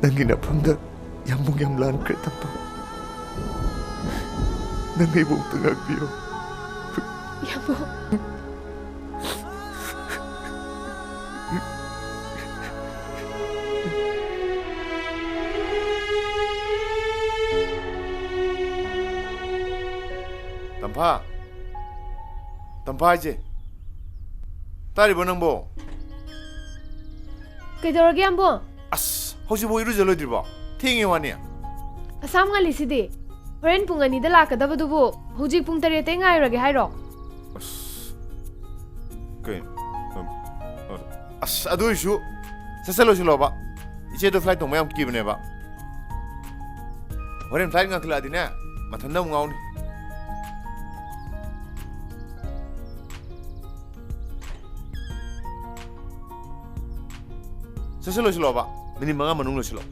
Speaker 10: ꯅꯪꯒꯤ ꯅꯐꯝꯗ ꯌꯥꯝꯃꯨꯡ ꯌꯥꯝ ꯂꯥꯟꯈ꯭ꯔꯦ ꯇꯝꯐꯥ ꯅꯪ ꯑꯩꯕꯨ ꯑꯃꯨꯛꯇ ꯉꯥꯛꯄꯤꯌꯣ
Speaker 4: ꯌꯥꯝꯕꯣ
Speaker 10: ꯇꯝꯐꯥ ꯍꯥꯏꯁꯦ ꯇꯥꯔꯤꯕꯣ ꯅꯪꯕꯣ
Speaker 4: ꯀꯩꯗꯧꯔꯒꯦ ꯌꯥꯝꯕꯣ
Speaker 10: ꯑꯁ ꯍꯧꯖꯤꯛꯐꯥꯎ ꯏꯔꯨꯖ ꯂꯣꯏꯗ꯭ꯔꯤꯕꯣ ꯊꯦꯡꯉꯦ ꯋꯥꯅꯤ
Speaker 4: ꯑꯁꯥꯝ ꯉꯜꯂꯤꯁꯤꯗꯤ ꯍꯣꯔꯦꯟ ꯄꯨꯡ 2ꯗ ꯂꯥꯛꯀꯗꯕꯗꯨꯕꯨ ꯍꯧꯖꯤꯛ ꯄꯨꯡ 8ꯗꯩ ꯉꯥꯏꯔꯒꯦ ꯍꯥꯏꯔꯣ
Speaker 10: ꯑꯁ ꯑꯗꯨ ꯑꯣꯏꯁꯨ ꯆꯠꯁꯜꯂꯣꯕ ꯏꯆꯦꯗꯣ ꯐ꯭ꯂꯥꯏꯠ ꯇꯣꯡꯕ ꯌꯥꯝ ꯀꯤꯕꯅꯦꯕ ꯍꯣꯔꯦꯟ ꯐ꯭ꯂꯥꯏꯠ ꯉꯟꯈꯠꯂꯛꯑꯗꯤꯅꯦ ꯃꯊꯟꯇ ꯑꯃꯨꯛ ꯉꯥꯎꯅꯤ ꯆꯠꯁꯜꯂꯣꯕ ꯃꯤꯅꯤꯠ 5 ꯃꯅꯨꯡ ꯂꯣꯏꯁꯤꯜꯂꯣ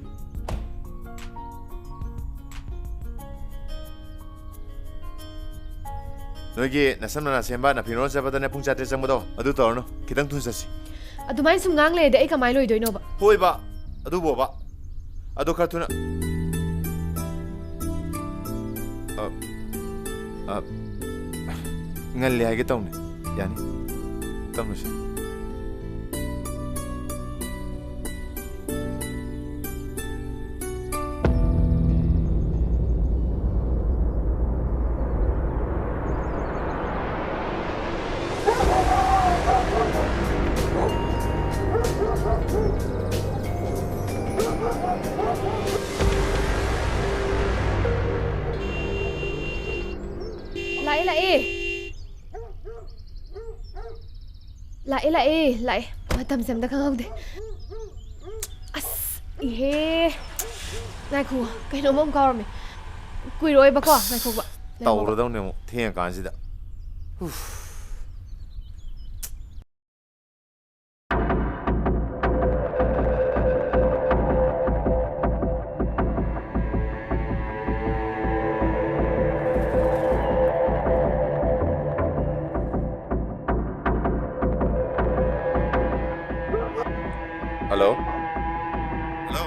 Speaker 10: ꯅꯣꯏꯒꯤ ꯅꯁꯝꯅ ꯁꯦꯝꯕ ꯅꯐꯤꯔꯣꯜ ꯆꯠꯄꯗꯅꯦ ꯄꯨꯡ 4 ꯆꯪꯕꯗꯣ ꯑꯗꯨ ꯇꯧꯔꯅꯨ ꯈꯤꯇꯪ ꯊꯨꯅ ꯆꯠꯁꯤ
Speaker 4: ꯑꯗꯨꯃꯥꯏꯅ ꯁꯨꯝ ꯉꯥꯡ ꯂꯩꯔꯗꯤ ꯑꯩ ꯀꯃꯥꯏꯅ ꯂꯣꯏꯗꯣꯏꯅꯣꯕ
Speaker 10: ꯍꯣꯏꯕ ꯑꯗꯨꯕꯣꯕ ꯑꯗꯣ ꯈꯔ ꯊꯨꯅ ꯉꯜꯂꯦ ꯍꯥꯏꯒꯦ ꯇꯧꯅꯤ ꯌꯥꯅꯤ ꯇꯝꯂꯨꯁꯤ
Speaker 4: ꯂꯥꯛꯑꯦ ꯃꯇꯝꯁꯦ ꯑꯝꯇ ꯈꯪꯍꯧꯗꯦ ꯑꯁ ꯏꯍꯦ ꯉꯥꯏꯈꯣ ꯀꯩꯅꯣꯝꯃ ꯑꯃꯨꯛ ꯀꯥꯎꯔꯝꯃꯦ ꯀꯨꯏꯔꯣꯏꯕꯀꯣ ꯉꯥꯏꯈꯣꯕ
Speaker 10: ꯇꯧꯔꯗꯧꯅꯦ ꯑꯃꯨꯛ ꯊꯦꯡꯉꯀꯥꯟꯁꯤꯗ Hello? Hello?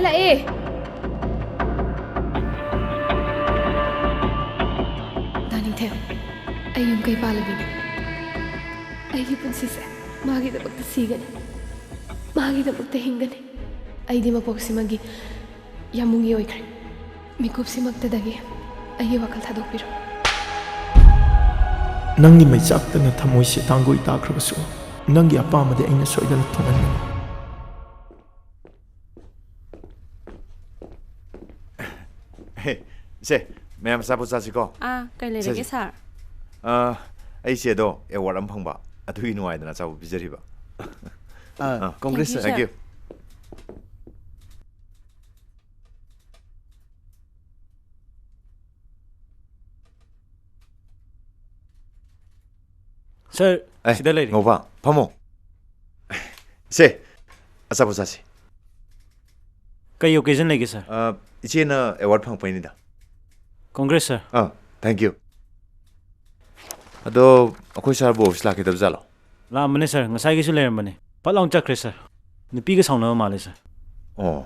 Speaker 4: ꯂꯥꯛꯑꯦ ꯗꯥꯅꯤꯡꯊꯦꯝ ꯑꯩ ꯌꯨꯝ ꯂꯝꯀꯩ ꯄꯥꯜꯂꯕꯤꯅꯤ ꯑꯩꯒꯤ ꯄꯨꯟꯁꯤꯁꯦ ꯃꯥꯒꯤꯗꯃꯛꯇ ꯁꯤꯒꯅꯤ ꯃꯥꯒꯤꯗꯃꯛꯇ ꯍꯤꯡꯒꯅꯤ ꯑꯩꯗꯤ ꯃꯄꯣꯛꯁꯤꯃꯒꯤ ꯌꯥꯃꯨꯡꯒꯤ ꯑꯣꯏꯈ꯭ꯔꯦ ꯃꯤꯀꯨꯞꯁꯤꯃꯛꯇꯗꯒꯤ ꯑꯩꯒꯤ ꯋꯥꯈꯜ ꯊꯥꯗꯣꯛꯄꯤꯔꯣ
Speaker 3: ꯅꯪꯒꯤ ꯃꯩꯆꯥꯛꯇꯅ ꯊꯃꯣꯏꯁꯦ ꯇꯥꯡꯒꯣꯏ ꯇꯥꯈ꯭ꯔꯕꯁꯨ ꯅꯪꯒꯤ ꯑꯄꯥꯝꯕꯗꯤ ꯑꯩꯅ ꯁꯣꯏꯗꯅ ꯊꯨꯡꯍꯟꯒꯅꯤ
Speaker 1: ꯁꯦ ꯃꯌꯥꯝ ꯑꯆꯥꯄꯣꯠ ꯆꯥꯁꯤꯀꯣ
Speaker 6: ꯀꯩ ꯂꯩꯔꯒꯦ ꯁꯥꯔ
Speaker 1: ꯑꯩꯁꯦꯗꯣ ꯑꯦꯋꯥꯔꯗ ꯑꯃ ꯐꯪꯕ ꯑꯗꯨꯒꯤ ꯅꯨꯡꯉꯥꯏꯗꯅ ꯑꯆꯥꯄꯣꯠ ꯄꯤꯖꯔꯤꯕ
Speaker 2: ꯀꯣꯡꯒ꯭ꯔꯦꯁ
Speaker 1: ꯊꯦꯡꯛ ꯌꯨ
Speaker 5: ꯁꯥꯔ ꯁꯤꯗ ꯂꯩꯔꯤ
Speaker 1: ꯉꯧꯕ ꯐꯝꯃꯣ ꯁꯦ ꯑꯆꯥꯄꯣꯠ ꯆꯥꯁꯤ
Speaker 5: ꯀꯩ ꯑꯣꯀꯦꯖꯟ ꯂꯩꯒꯦ ꯁꯥꯔ
Speaker 1: ꯏꯆꯦꯅ ꯑꯦꯋꯥꯔꯗ ꯐꯪꯉꯛꯄꯩꯅꯤꯗ
Speaker 5: ꯀꯣꯡꯒ꯭ꯔꯦꯁ ꯁꯥꯔ
Speaker 1: ꯊꯦꯡꯛ ꯌꯨ ꯑꯗꯣ ꯑꯩꯈꯣꯏ ꯁꯥꯔꯕꯨ ꯑꯣꯐꯤꯁ ꯂꯥꯛꯈꯤꯗꯕ ꯖꯥꯠꯂꯣ
Speaker 5: ꯂꯥꯛꯑꯝꯕꯅꯦ ꯁꯥꯔ ꯉꯁꯥꯏꯒꯤꯁꯨ ꯂꯩꯔꯝꯕꯅꯦ ꯐꯠ ꯂꯥꯎꯅ ꯆꯠꯈ꯭ꯔꯦ ꯁꯥꯔ ꯅꯨꯄꯤꯒ ꯁꯥꯎꯅꯕ ꯃꯥꯜꯂꯦ ꯁꯥꯔ
Speaker 1: ꯑꯣ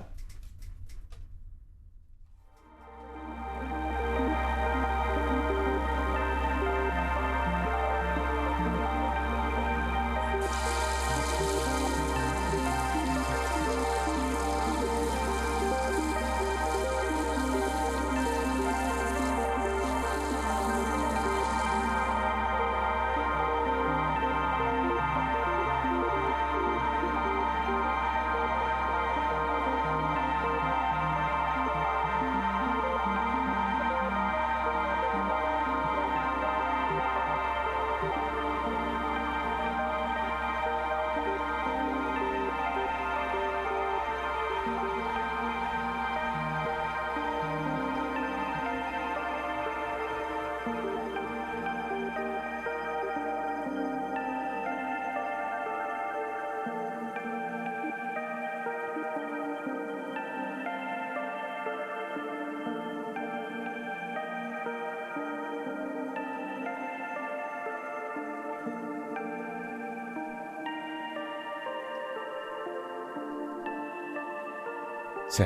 Speaker 1: 세.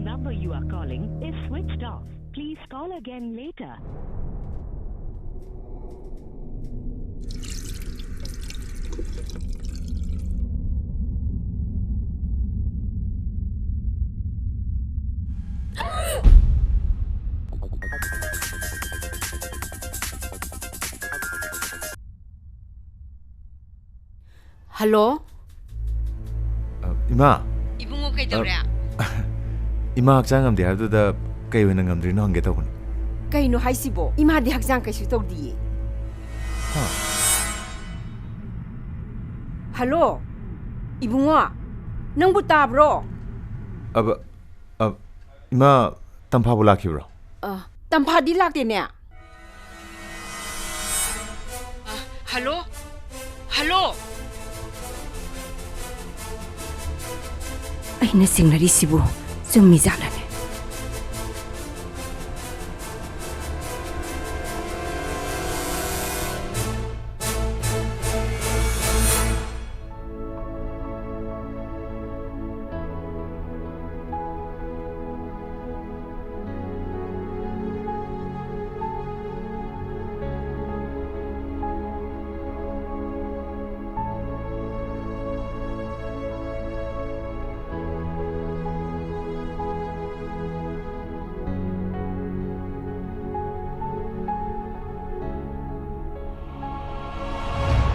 Speaker 11: Number you are calling is switched off. Please call again later.
Speaker 6: Hello?
Speaker 1: 이마.
Speaker 6: 이bungo kaidaure?
Speaker 1: 이마 학장 ngamde haduda kai oina ngamdrino hange tawbani.
Speaker 6: Kaino haisibo? Ima di hakjang kaisu tawdi. Hello? Ibungo? Nangbu tabro?
Speaker 1: 이마 tamphabo lakhibro.
Speaker 6: Tamphadi lakte ne. Hello? Hello? Aina singnarisibu chungmi janane.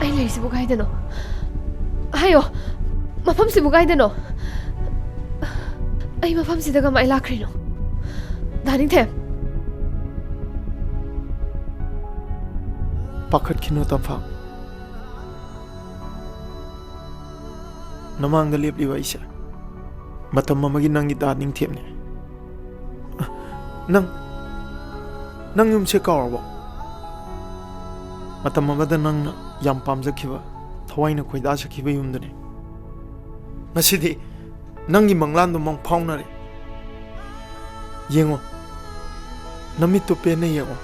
Speaker 4: ꯑꯩ ꯂꯩꯔꯤꯁꯤꯕꯨ ꯀꯥꯏꯗꯅꯣ ꯍꯥꯏꯌꯣ ꯃꯐꯝꯁꯤꯕꯨ ꯀꯥꯏꯗꯅꯣ ꯑꯩ ꯃꯐꯝꯁꯤꯗ ꯀꯃꯥꯏ ꯂꯥꯛꯈ꯭ꯔꯤꯅꯣ ꯗꯥꯅꯤꯡꯊꯦꯝ
Speaker 3: ꯄꯥꯈꯠꯈꯤꯅꯣ ꯇꯝꯐꯥ ꯅꯃꯥꯡꯗ ꯂꯦꯞꯂꯤꯕ ꯑꯩꯁꯦ ꯃꯇꯝ ꯑꯃꯒꯤ ꯅꯪꯒꯤ ꯗꯥꯅꯤꯡꯊꯦꯝꯅꯦ ꯅꯪ ꯌꯨꯝꯁꯦ ꯀꯥꯎꯔꯕꯣ ꯃꯇꯝ ꯑꯃꯗ ꯅꯪꯅ ꯌꯥꯝ ꯄꯥꯝꯖꯈꯤꯕ थवाइना खोइदा सखिबा युमदने ngасꯤ디 नंगी मंगलान दो मंग फाउनरे येंगो नमित तो पेने येंगो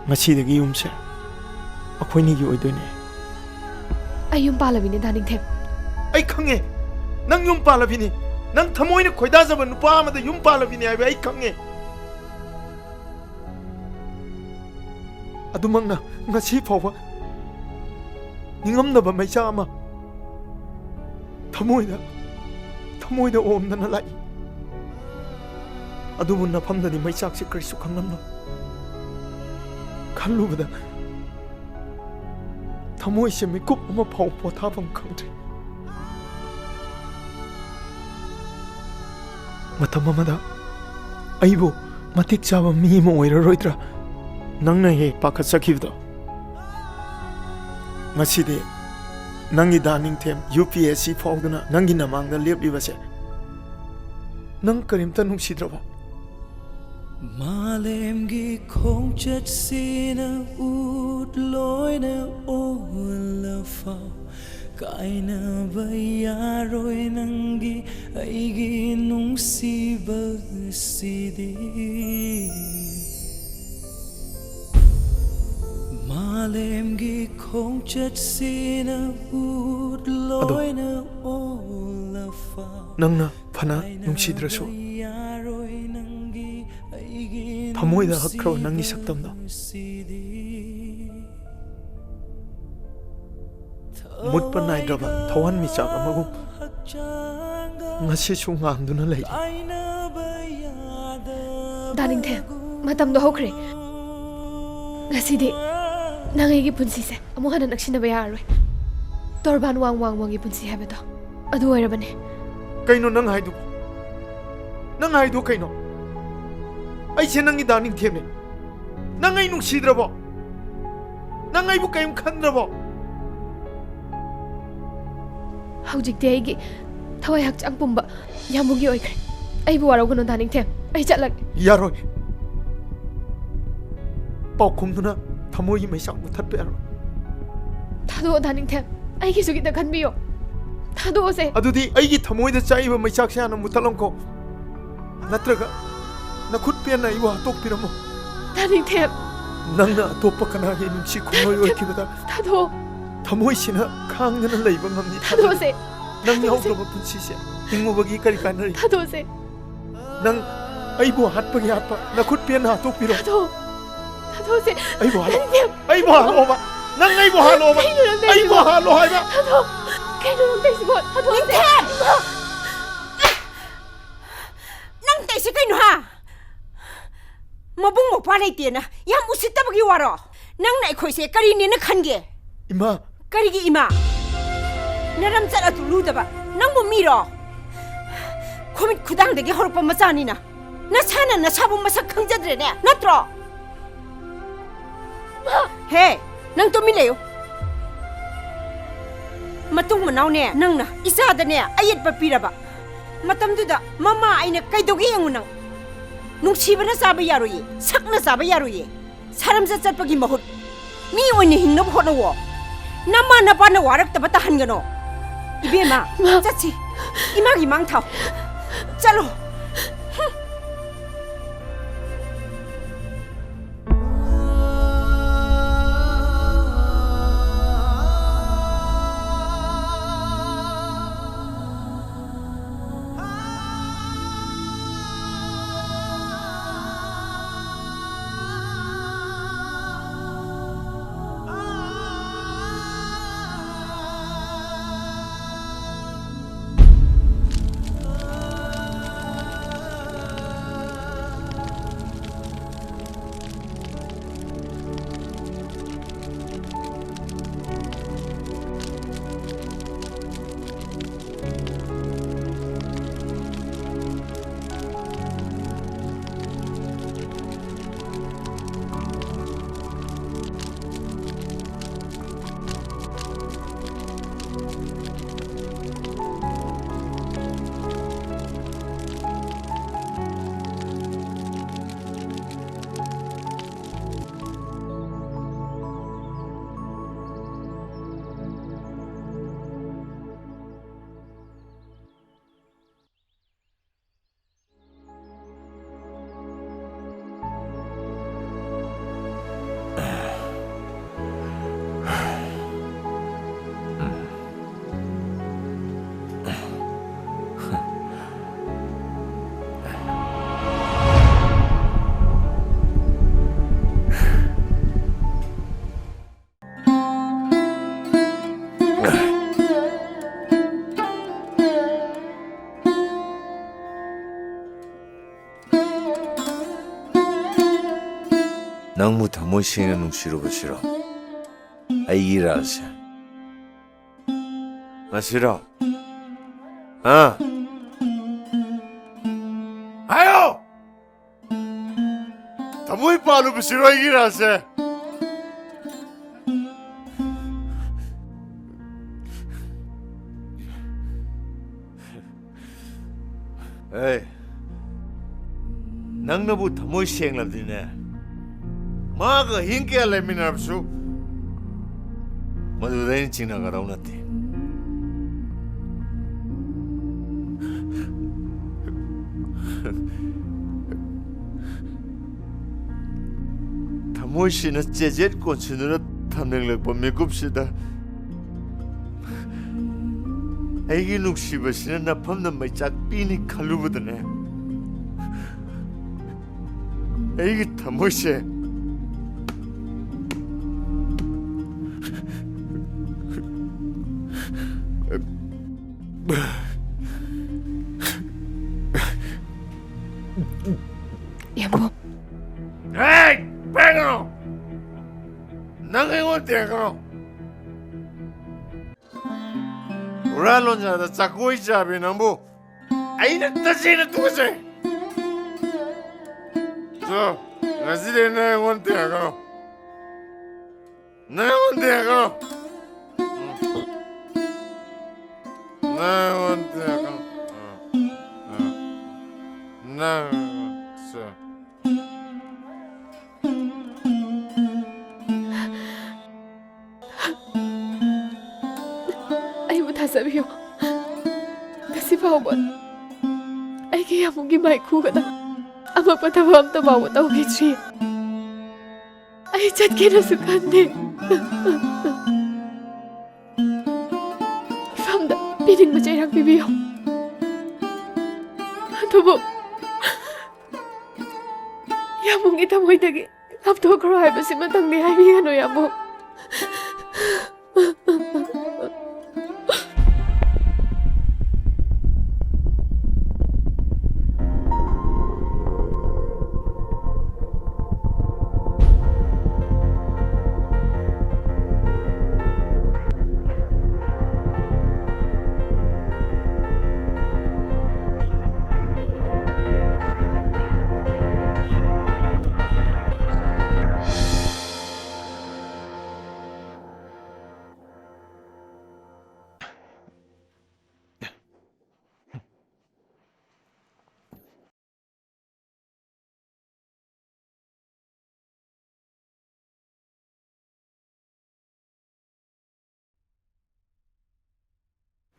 Speaker 3: ngасꯤꯗꯒꯤ ꯌꯨꯝꯁꯦ ꯑꯩꯈꯣꯏꯅꯤꯒꯤ ꯑꯣꯏꯗꯣꯏꯅꯦ
Speaker 4: ꯑꯩ ꯌꯨꯝ ꯄꯥꯜꯂꯕꯤꯅꯦ ꯗꯥꯅꯤꯡꯊꯦꯝ
Speaker 3: ꯑꯩ ꯈꯪꯉꯦ ꯅꯪ ꯌꯨꯝ ꯄꯥꯜꯂꯕꯤꯅꯤ ꯅꯪ ꯊꯃꯣꯏꯅ ꯈꯣꯏꯗꯥꯖꯕ ꯅꯨꯄꯥ ꯑꯃꯗ ꯌꯨꯝ ꯄꯥꯜꯂꯕꯤꯅꯤ ꯍꯥꯏꯕ ꯑꯩ ꯈꯪꯉꯦ ꯑꯗꯨꯃꯛꯅ ꯉꯁꯤ ꯐꯥꯎꯕ ꯅꯤꯡꯉꯝꯗꯕ ꯃꯩꯆꯥꯛ ꯑꯃ ꯊꯃꯣꯏꯗ ꯑꯣꯝꯗꯅ ꯂꯥꯛꯏ ꯑꯗꯨꯕꯨ ꯅꯐꯝꯗꯗꯤ ꯃꯩꯆꯥꯛꯁꯤ ꯀꯔꯤꯁꯨ ꯈꯪꯂꯝꯂꯣꯏ ꯈꯜꯂꯨꯕꯗ ꯊꯃꯣꯏꯁꯦ ꯃꯤꯀꯨꯞ ꯑꯃ ꯐꯥꯎ ꯄꯣꯊꯥꯐꯝ ꯈꯪꯗ꯭ꯔꯦ ꯃꯇꯝ ꯑꯃꯗ ꯑꯩꯕꯨ ꯃꯇꯤꯛ ꯆꯥꯕ ꯃꯤ ꯑꯃ ꯑꯣꯏꯔꯔꯣꯏꯗ꯭ꯔꯥ ꯅꯪꯅ ꯍꯦꯛ ꯄꯥꯈꯠꯆꯈꯤꯕꯗꯣ ꯉꯁꯤꯗꯤ ꯅꯪꯒꯤ ꯗꯥꯅꯤꯡꯊꯦꯝ UPSC ꯐꯥꯎꯗꯨꯅ ꯅꯪꯒꯤ ꯅꯃꯥꯡꯗ ꯂꯦꯞꯂꯤꯕꯁꯦ ꯅꯪ ꯀꯔꯤꯝꯇ ꯅꯨꯡꯁꯤꯗ꯭ꯔꯕꯣ
Speaker 12: 마렘기 콩잣시나 웃로이나 올라파 까이나 바야로이 난기 아이기 농시바시디 마렘기 콩잣시나 웃로이나 올라파
Speaker 3: ꯅꯪꯅ ꯐꯅ ꯅꯨꯡꯁꯤꯗ꯭ꯔꯁꯨ ꯊꯃꯣꯏꯗ ꯍꯛꯈ꯭ꯔꯕ ꯅꯪꯒꯤ ꯁꯛꯇꯝꯗꯣ ꯃꯨꯠꯄ ꯅꯥꯏꯗ꯭ꯔꯕ ꯊꯋꯥꯟꯃꯤꯆꯥꯛ ꯑꯃꯒꯨꯝ ꯉꯁꯤꯁꯨ ꯉꯥꯟꯗꯨꯅ ꯂꯩꯔꯤ
Speaker 4: ꯗꯥꯅꯤꯡꯊꯦꯝ ꯃꯇꯝꯗꯣ ꯍꯧꯈ꯭ꯔꯦ ꯉꯁꯤꯗꯤ ꯅꯪ ꯑꯩꯒꯤ ꯄꯨꯟꯁꯤꯁꯦ ꯑꯃꯨꯛ ꯍꯟꯅ ꯅꯛꯁꯤꯟꯅꯕ ꯌꯥꯔꯔꯣꯏ ꯇꯣꯔꯕꯥꯟ ꯋꯥꯡꯋꯥꯡꯒꯤ ꯄꯨꯟꯁꯤ ꯍꯥꯏꯕꯗꯣ ꯑꯗꯨ ꯑꯣꯏꯔꯕꯅꯦ
Speaker 3: ꯀꯩꯅꯣ ꯅꯪ ꯍꯥꯏꯗꯨꯕꯨ ꯅꯪ ꯍꯥꯏꯗꯨ ꯀꯩꯅꯣ ꯑꯩꯁꯦ ꯅꯪꯒꯤ ꯗꯥꯅꯤꯡꯊꯦꯝꯅꯦ ꯅꯪ ꯑꯩ ꯅꯨꯡꯁꯤꯗ꯭ꯔꯕꯣ ꯅꯪ ꯑꯩꯕꯨ ꯀꯔꯤꯝ ꯈꯟꯗ꯭ꯔꯕꯣ
Speaker 4: ꯍꯧꯖꯤꯛꯇꯤ ꯑꯩꯒꯤ ꯊꯋꯥꯏ ꯍꯛꯆꯥꯡ ꯄꯨꯝꯕ ꯌꯥꯝꯕꯨꯒꯤ ꯑꯣꯏꯈ꯭ꯔꯦ ꯑꯩꯕꯨ ꯋꯥꯔꯧꯒꯅꯨ ꯗꯥꯅꯤꯡꯊꯦꯝ ꯑꯩ ꯆꯠꯂꯒꯦ
Speaker 3: ꯌꯥꯔꯣꯏ ꯄꯥꯎꯈꯨꯝꯗꯨꯅ ꯊꯃꯣꯏꯒꯤ ꯃꯩꯆꯥꯛ ꯃꯨꯊꯠꯄ ꯌꯥꯔꯣꯏ
Speaker 4: ꯊꯥꯗꯣꯛꯑꯣ ꯗꯥꯅꯤꯡꯊꯦꯝ ꯑꯩꯒꯤꯁꯨ ꯈꯤꯇ ꯈꯟꯕꯤꯌꯣ ꯊꯥꯗꯣꯛꯑꯣꯁꯦ
Speaker 3: ꯑꯗꯨꯗꯤ ꯑꯩꯒꯤ ꯊꯃꯣꯏꯗ ꯆꯥꯏꯕ ꯃꯩꯆꯥꯛꯁꯦ ꯍꯥꯟꯅ ꯃꯨꯊꯠꯂꯝꯀꯣ ꯅꯠꯇ꯭ꯔꯒ ꯅꯈꯨꯠ ꯄꯦꯟꯅ ꯑꯩꯕꯨ ꯍꯥꯠꯇꯣꯛꯄꯤꯔꯝꯃꯣ
Speaker 4: ꯗꯥꯅꯤꯡꯊꯦꯝ
Speaker 3: ꯅꯪꯅ ꯑꯇꯣꯞꯄ ꯀꯅꯥꯒꯤ ꯅꯨꯡꯁꯤ ꯈꯨꯝꯂꯣꯏ ꯑꯣꯏꯈꯤꯕꯗ
Speaker 4: ꯊꯥꯗꯣꯛꯑꯣ
Speaker 3: ꯊꯃꯣꯏꯁꯤꯅ ꯈꯥꯡꯗꯅ ꯂꯩꯕ ꯉꯝꯅꯤ
Speaker 4: ꯊꯥꯗꯣꯛꯑꯣꯁꯦ
Speaker 3: ꯅꯪ ꯌꯥꯎꯗ꯭ꯔꯕ ꯄꯨꯟꯁꯤꯁꯦ ꯍꯤꯡꯉꯨꯕꯒꯤ ꯀꯔꯤ ꯀꯥꯟꯅꯔꯤ
Speaker 4: ꯊꯥꯗꯣꯛꯑꯣꯁꯦ
Speaker 3: ꯅꯪ ꯑꯩꯕꯨ ꯍꯥꯠꯄꯒꯤ ꯍꯥꯠꯄ ꯅꯈꯨꯠ ꯄꯦꯟꯅ ꯍꯥꯠꯇꯣꯛꯄꯤꯔꯣ
Speaker 4: ꯊꯥꯗꯣꯛꯑꯣꯁꯦ
Speaker 3: ꯑꯩꯕꯨ ꯍꯥꯠꯂꯣꯕ ꯅꯪ ꯑꯩꯕꯨ ꯍꯥꯠꯂꯣꯕ ꯑꯩꯕꯨ ꯍꯥꯠꯂꯣ ꯍꯥꯏꯕ
Speaker 4: ꯀꯩꯅꯣ ꯅꯪ ꯇꯩꯁꯤꯕꯣ ꯊꯥꯗꯣꯛꯑꯣꯁꯦ
Speaker 6: ꯅꯪ ꯇꯩꯁꯤ ꯀꯩꯅꯣ ꯍꯥ ꯃꯕꯨꯡ ꯃꯧꯄꯥ ꯂꯩꯇꯦꯅ ꯌꯥꯝ ꯎꯁꯤꯠꯇꯕꯒꯤ ꯋꯥꯔꯣ ꯅꯪꯅ ꯑꯩꯈꯣꯏꯁꯦ ꯀꯔꯤꯅꯦꯅ ꯈꯟꯒꯦ
Speaker 3: ꯏꯃꯥ
Speaker 6: ꯀꯔꯤꯒꯤ ꯏꯃꯥ ꯅꯔꯝ ꯆꯠꯂꯗꯨ ꯂꯨꯗꯕ ꯅꯪꯕꯨ ꯃꯤꯔꯣ ꯈꯨꯃꯤꯠ ꯈꯨꯗꯥꯡꯗꯒꯤ ꯍꯧꯔꯛꯄ ꯃꯆꯥꯅꯤꯅ ꯅꯁꯥꯅ ꯅꯁꯥꯕꯨ ꯃꯁꯛ ꯈꯪꯖꯗ꯭ꯔꯦꯅꯦ ꯅꯠꯇ꯭ꯔꯣ ꯍꯦ ꯅꯪ ꯇꯨꯃꯤꯟ ꯂꯩꯌꯨ ꯃꯇꯨꯡ ꯃꯅꯥꯎꯅꯦ ꯅꯪꯅ ꯏꯆꯥꯗꯅꯦ ꯑꯌꯦꯠꯄ ꯄꯤꯔꯕ ꯃꯇꯝꯗꯨꯗ ꯃꯃꯥ ꯑꯩꯅ ꯀꯩꯗꯧꯒꯦ ꯌꯦꯡꯉꯨ ꯅꯪ ꯅꯨꯡꯁꯤꯕꯅ ꯆꯥꯕ ꯌꯥꯔꯣꯏꯌꯦ ꯁꯛꯅ ꯆꯥꯕ ꯌꯥꯔꯣꯏꯌꯦ ꯁꯥꯔꯝꯆꯠ ꯆꯠꯄꯒꯤ ꯃꯍꯨꯠ ꯃꯤ ꯑꯣꯏꯅ ꯍꯤꯡꯅꯕ ꯍꯣꯠꯅꯋꯣ ꯅꯃꯥ ꯅꯄꯥꯅ ꯋꯥꯔꯛꯇꯕ ꯇꯥꯍꯟꯒꯅꯣ 이베마, 짜치, 이마기 망타, 짤로.
Speaker 1: ꯅꯪꯕꯨ ꯊꯃꯣꯏ ꯁꯦꯡꯅ ꯅꯨꯡꯁꯤꯔꯨꯕꯁꯤꯔꯣ ꯑꯩꯒꯤ ꯔꯥꯖꯁꯦ ꯉꯁꯤꯔꯣ
Speaker 10: 하요! 더모이 빠르고 싫어 이기라세. 에이, 낭너부 더모이 시행랍디네. 마가 힘께 알레미나랍수. 모두다인 지나가라우나티. 모시는 제젯 꼰치느라 탐냉력법 미급시다. 애기 눅시버시는 나품는 마이 짝비니 칼루부드네. 애기 타모시.
Speaker 4: 여보.
Speaker 10: 에이! 빼고! 나가 대고! 우랄론자다 자꾸 이자비 남부 아이는 따지는 누구지? 저 나지대 나 원대고 나 원대고 나 원대고 나
Speaker 4: 사비요. kasi paubot. Ay kaya mong gimaiku ka na. Ang magpatawag na bawa tao kitri. Ay chat kinasukan din. Ifamda, pining macairang bibiyo. Tubo. Yamong itamoy dagi. Kapto ko ay basi matang ni Jaime ano yamong.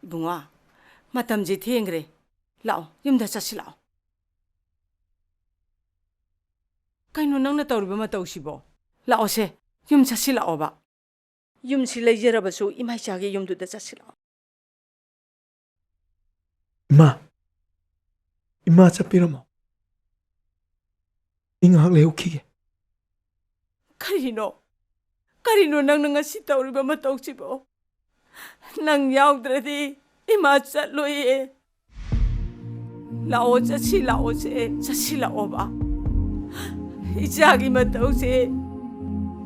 Speaker 6: ꯏꯕꯨꯡꯉꯣ ꯃꯇꯝꯁꯤ ꯊꯦꯡꯈ꯭ꯔꯦ ꯂꯥꯛꯑꯣ ꯌꯨꯝꯗ ꯆꯠꯁꯤ ꯂꯥꯛꯑꯣ ꯀꯩꯅꯣ ꯅꯪꯅ ꯇꯧꯔꯤꯕ ꯃꯇꯧꯁꯤꯕꯣ ꯂꯥꯛꯑꯣꯁꯦ ꯌꯨꯝ ꯆꯠꯁꯤ ꯂꯥꯛꯑꯣꯕ ꯌꯨꯝꯁꯤ ꯂꯩꯖꯔꯕꯁꯨ ꯏꯃꯥꯏꯆꯥꯒꯤ ꯌꯨꯝꯗꯨꯗ ꯆꯠꯁꯤ ꯂꯥꯛꯑꯣ
Speaker 3: 이마 잡히러모 잉학 레오키게
Speaker 6: 그리노 낭낭 같이 떠오르고 마떡지보 낭 야우드라디 이마 짤로예 라오 자치 라오세 자치 라오바 이자기 마떡세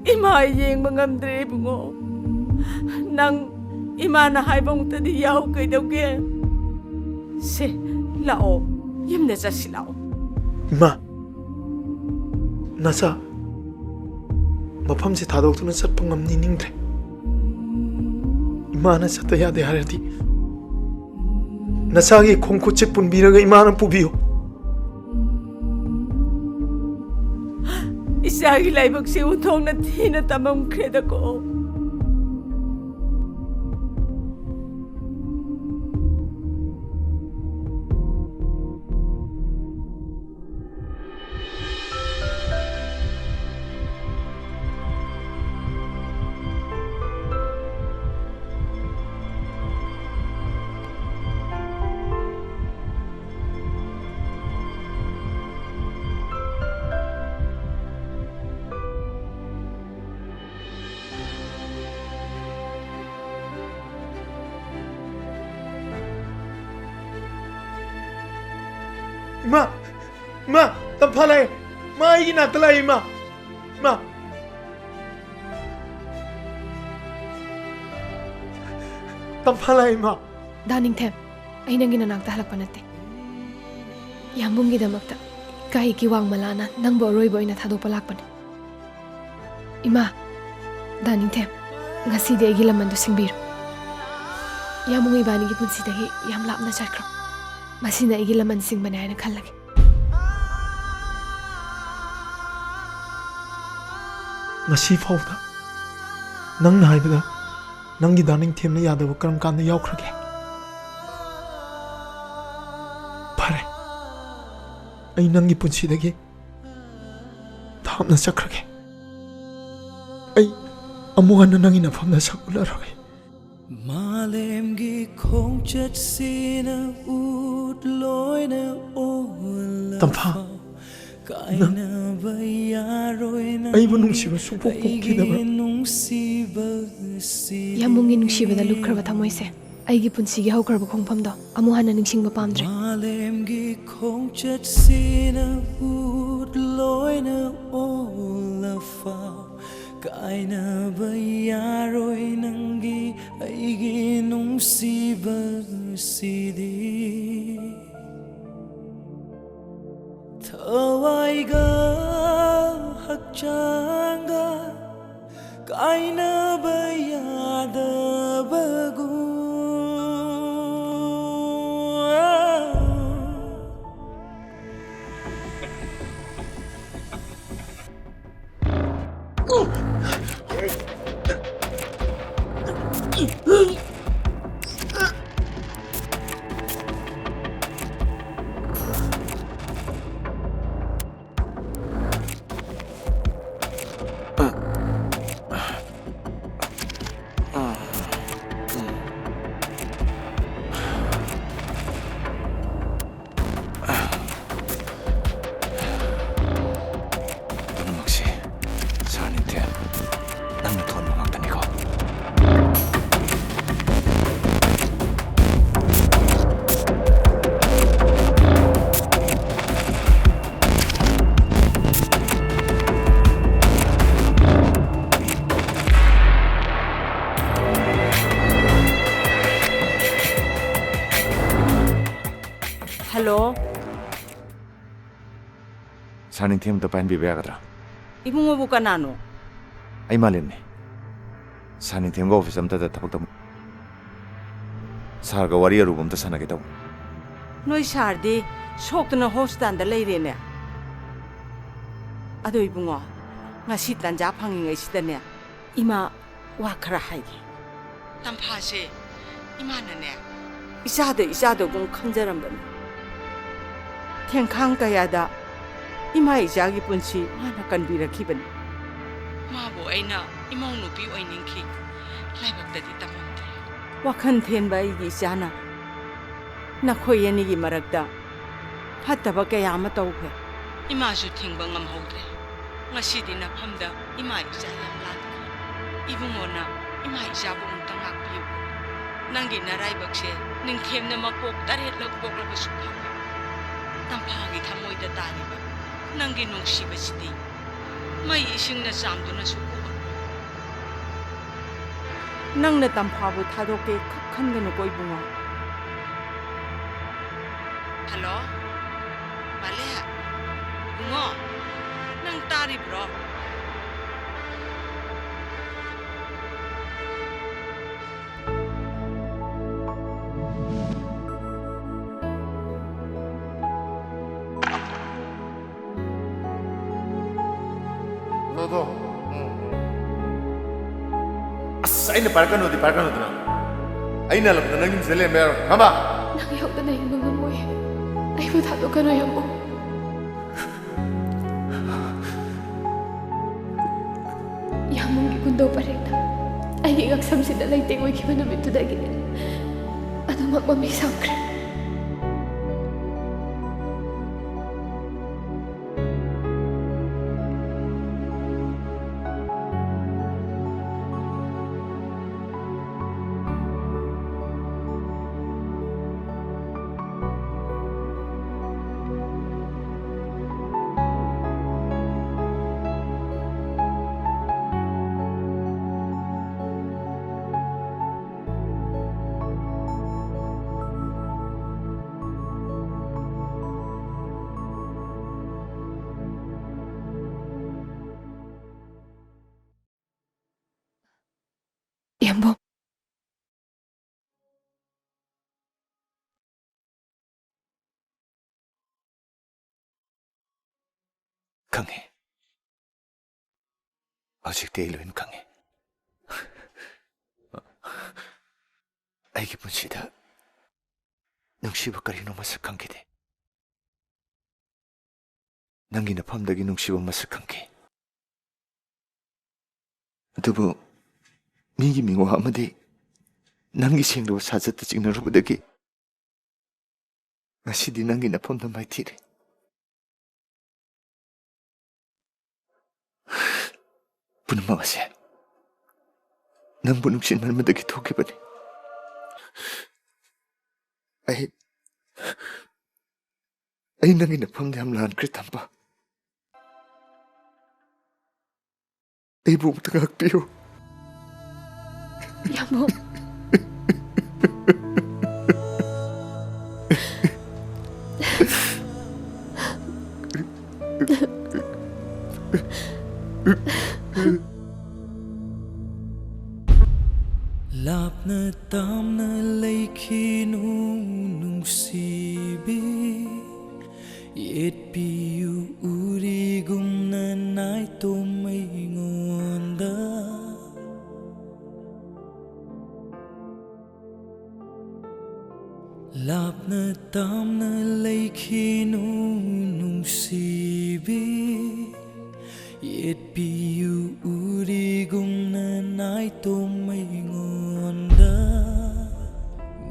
Speaker 6: 이마 예행망감드레 붕어 낭 이마나 하이봉따디 야우 끄이덕게 세 라오 힘내 자치 라오
Speaker 3: 이마 나사 मफमसे थादोक्तुना चट्प ngमनि निंग्रे इमाना चत यादे हारदि नसागी खोंखुचे पुनबिरगा इमाना पुबियो
Speaker 6: इसागी लाइबक्से उथोंना थीना तममख्रेदको
Speaker 3: Ma, tampalay. Ma iginatalay ma. Ma. Tampalay ma.
Speaker 4: Daning them, ay nang ginanagta halak panate. Yambong gidamakta, kahit kiwang malana, nang boroy boy na thado palakpan. Ima, daning them, ngasi di ay gilaman do singbiro. Yambong ibani gipun sidahi, yam lap na chakro. Masina ay gilaman sing banay na kalagi.
Speaker 3: Ngasi fawda. Nang naibada, nang gidaning team na yadaw karam kanda yaukrage. Pare. Ay nang ipunsidagi. Tahap na sakrage. Ay amuhan na nang inafam na sakularage.
Speaker 12: Malemgi khongchat sina ut loi na ola
Speaker 3: Tampa. Ay nungsiba sumpo pukidaba.
Speaker 4: Yambong nungsiba da lukraba tamoyse. Ay gipun sige hawkarba khongpamdo. Amuhan na ningsingba pamdre.
Speaker 12: Malemgi khongchat sina ut loi na ola fa. Kaina bayaroi nangi aigi nungsiba sidi Thawaiga hakchanga kaina bayada bagu
Speaker 6: Hello?
Speaker 1: Saning team to pan bibiagadra.
Speaker 6: Ibung mo bukan ano?
Speaker 1: Ay malin ni. Saning team go office amta da tapak tam. Sarga warrior rugum ta sana kita.
Speaker 6: Noi sardi sok na hospital da leirene. Ado ibungo. Ngasi tanja phanging ai sidane. Ima wa khara haigi. Tamphase ima nane. Isado gung khanjarambani. Thengkhang kayada ima ijagi punsi mana kanbirakibani mabo aina imong nupi oiningki laibaktadi tamamde wakhan thenba igi jana nakhoi yani gi marakta phattaba kaya ama tawkhe ima su thingba ngamhaude ngasidi na phamda ima ija yam ladre ibungona ima ija bung tangak piu nangi narai bakse ningkhem na makok taret lok bokla basu Tampagi thamoida tariba nangi nungsibasidi mai isingna samduna suku nangna tamphabu thadoke khangana koibunga Hello Bale bungo nang tari bro
Speaker 10: Aina parkan odi na. Aina lang na naging sila mer. Haba.
Speaker 4: Nangyayok na yung mga mo eh. Ay matado ka na yan mo. Yamong gikundo pa rin na. Ay igagsam si dalay tingoy kimanamit to dagi. Ano magmamisang ka. ꯌꯥꯝꯕꯣ
Speaker 1: ꯈꯪꯉꯦ ꯍꯧꯖꯤꯛꯇꯤ ꯑꯩ ꯂꯣꯏꯅ ꯈꯪꯉꯦ ꯑꯩꯒꯤ ꯄꯨꯟꯁꯤꯗ ꯅꯨꯡꯁꯤꯕ ꯀꯔꯤꯅꯣ ꯃꯁꯛ ꯈꯪꯈꯤꯗꯦ ꯅꯪꯒꯤ ꯅꯐꯝꯗꯒꯤ ꯅꯨꯡꯁꯤꯕ ꯃꯁꯛ ꯈꯪꯈꯤ ꯑꯗꯨꯕꯨ ꯃꯤꯒꯤ ꯃꯤꯋꯥ ꯑꯃꯗꯤ ꯅꯪꯒꯤ ꯁꯦꯡꯂꯕ ꯁꯥꯖꯠꯇ ꯆꯤꯡꯅꯔꯨꯕꯗꯒꯤ ꯉꯁꯤꯗꯤ ꯅꯪꯒꯤ ꯅꯐꯝꯗ ꯃꯥꯏꯊꯤꯔꯦ ꯄꯨꯝꯅꯃꯛ ꯑꯁꯦ ꯅꯪꯕꯨ ꯅꯨꯡꯁꯤꯃꯟꯕꯗꯒꯤ ꯊꯣꯛꯈꯤꯕꯅꯤ ꯑꯩ ꯅꯪꯒꯤ ꯅꯐꯝꯗ ꯌꯥꯝ ꯂꯥꯟꯈ꯭ꯔꯦ ꯇꯝꯄꯥ ꯑꯩꯕꯨ ꯑꯃꯨꯛꯇ ꯉꯥꯛꯄꯤꯌꯨ
Speaker 4: ꯌꯥꯝꯕꯣ
Speaker 12: ꯂꯥꯞꯅ ꯇꯥꯝꯅ ꯂꯩꯈꯤꯅꯨ ꯅꯨꯡꯁꯤꯕꯤ ꯌꯦꯠꯄꯤꯌꯨ ꯎꯔꯤꯒꯨꯝꯅ ꯅꯥꯏꯇꯣꯝ ꯑꯩꯉꯣꯟꯗ ꯂꯥꯞꯅ ꯇꯥꯝꯅ ꯂꯩꯈꯤꯅꯨ ꯅꯨꯡꯁꯤꯕꯤ ꯌꯦꯠꯄꯤꯌꯨ ꯎꯔꯤꯒꯨꯝꯅ ꯅꯥꯏꯇꯣꯝ ꯑꯩꯉꯣꯟꯗ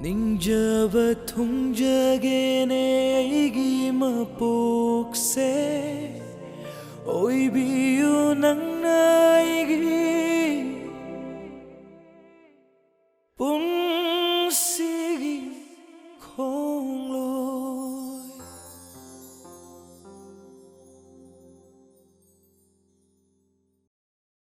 Speaker 12: ꯅꯤꯡꯖꯕ ꯊꯨꯡꯖꯒꯦꯅꯦ ꯑꯩꯒꯤ ꯃꯄꯣꯛꯁꯦ ꯑꯣꯏꯕꯤꯌꯨ ꯅꯪꯅ ꯑꯩꯒꯤ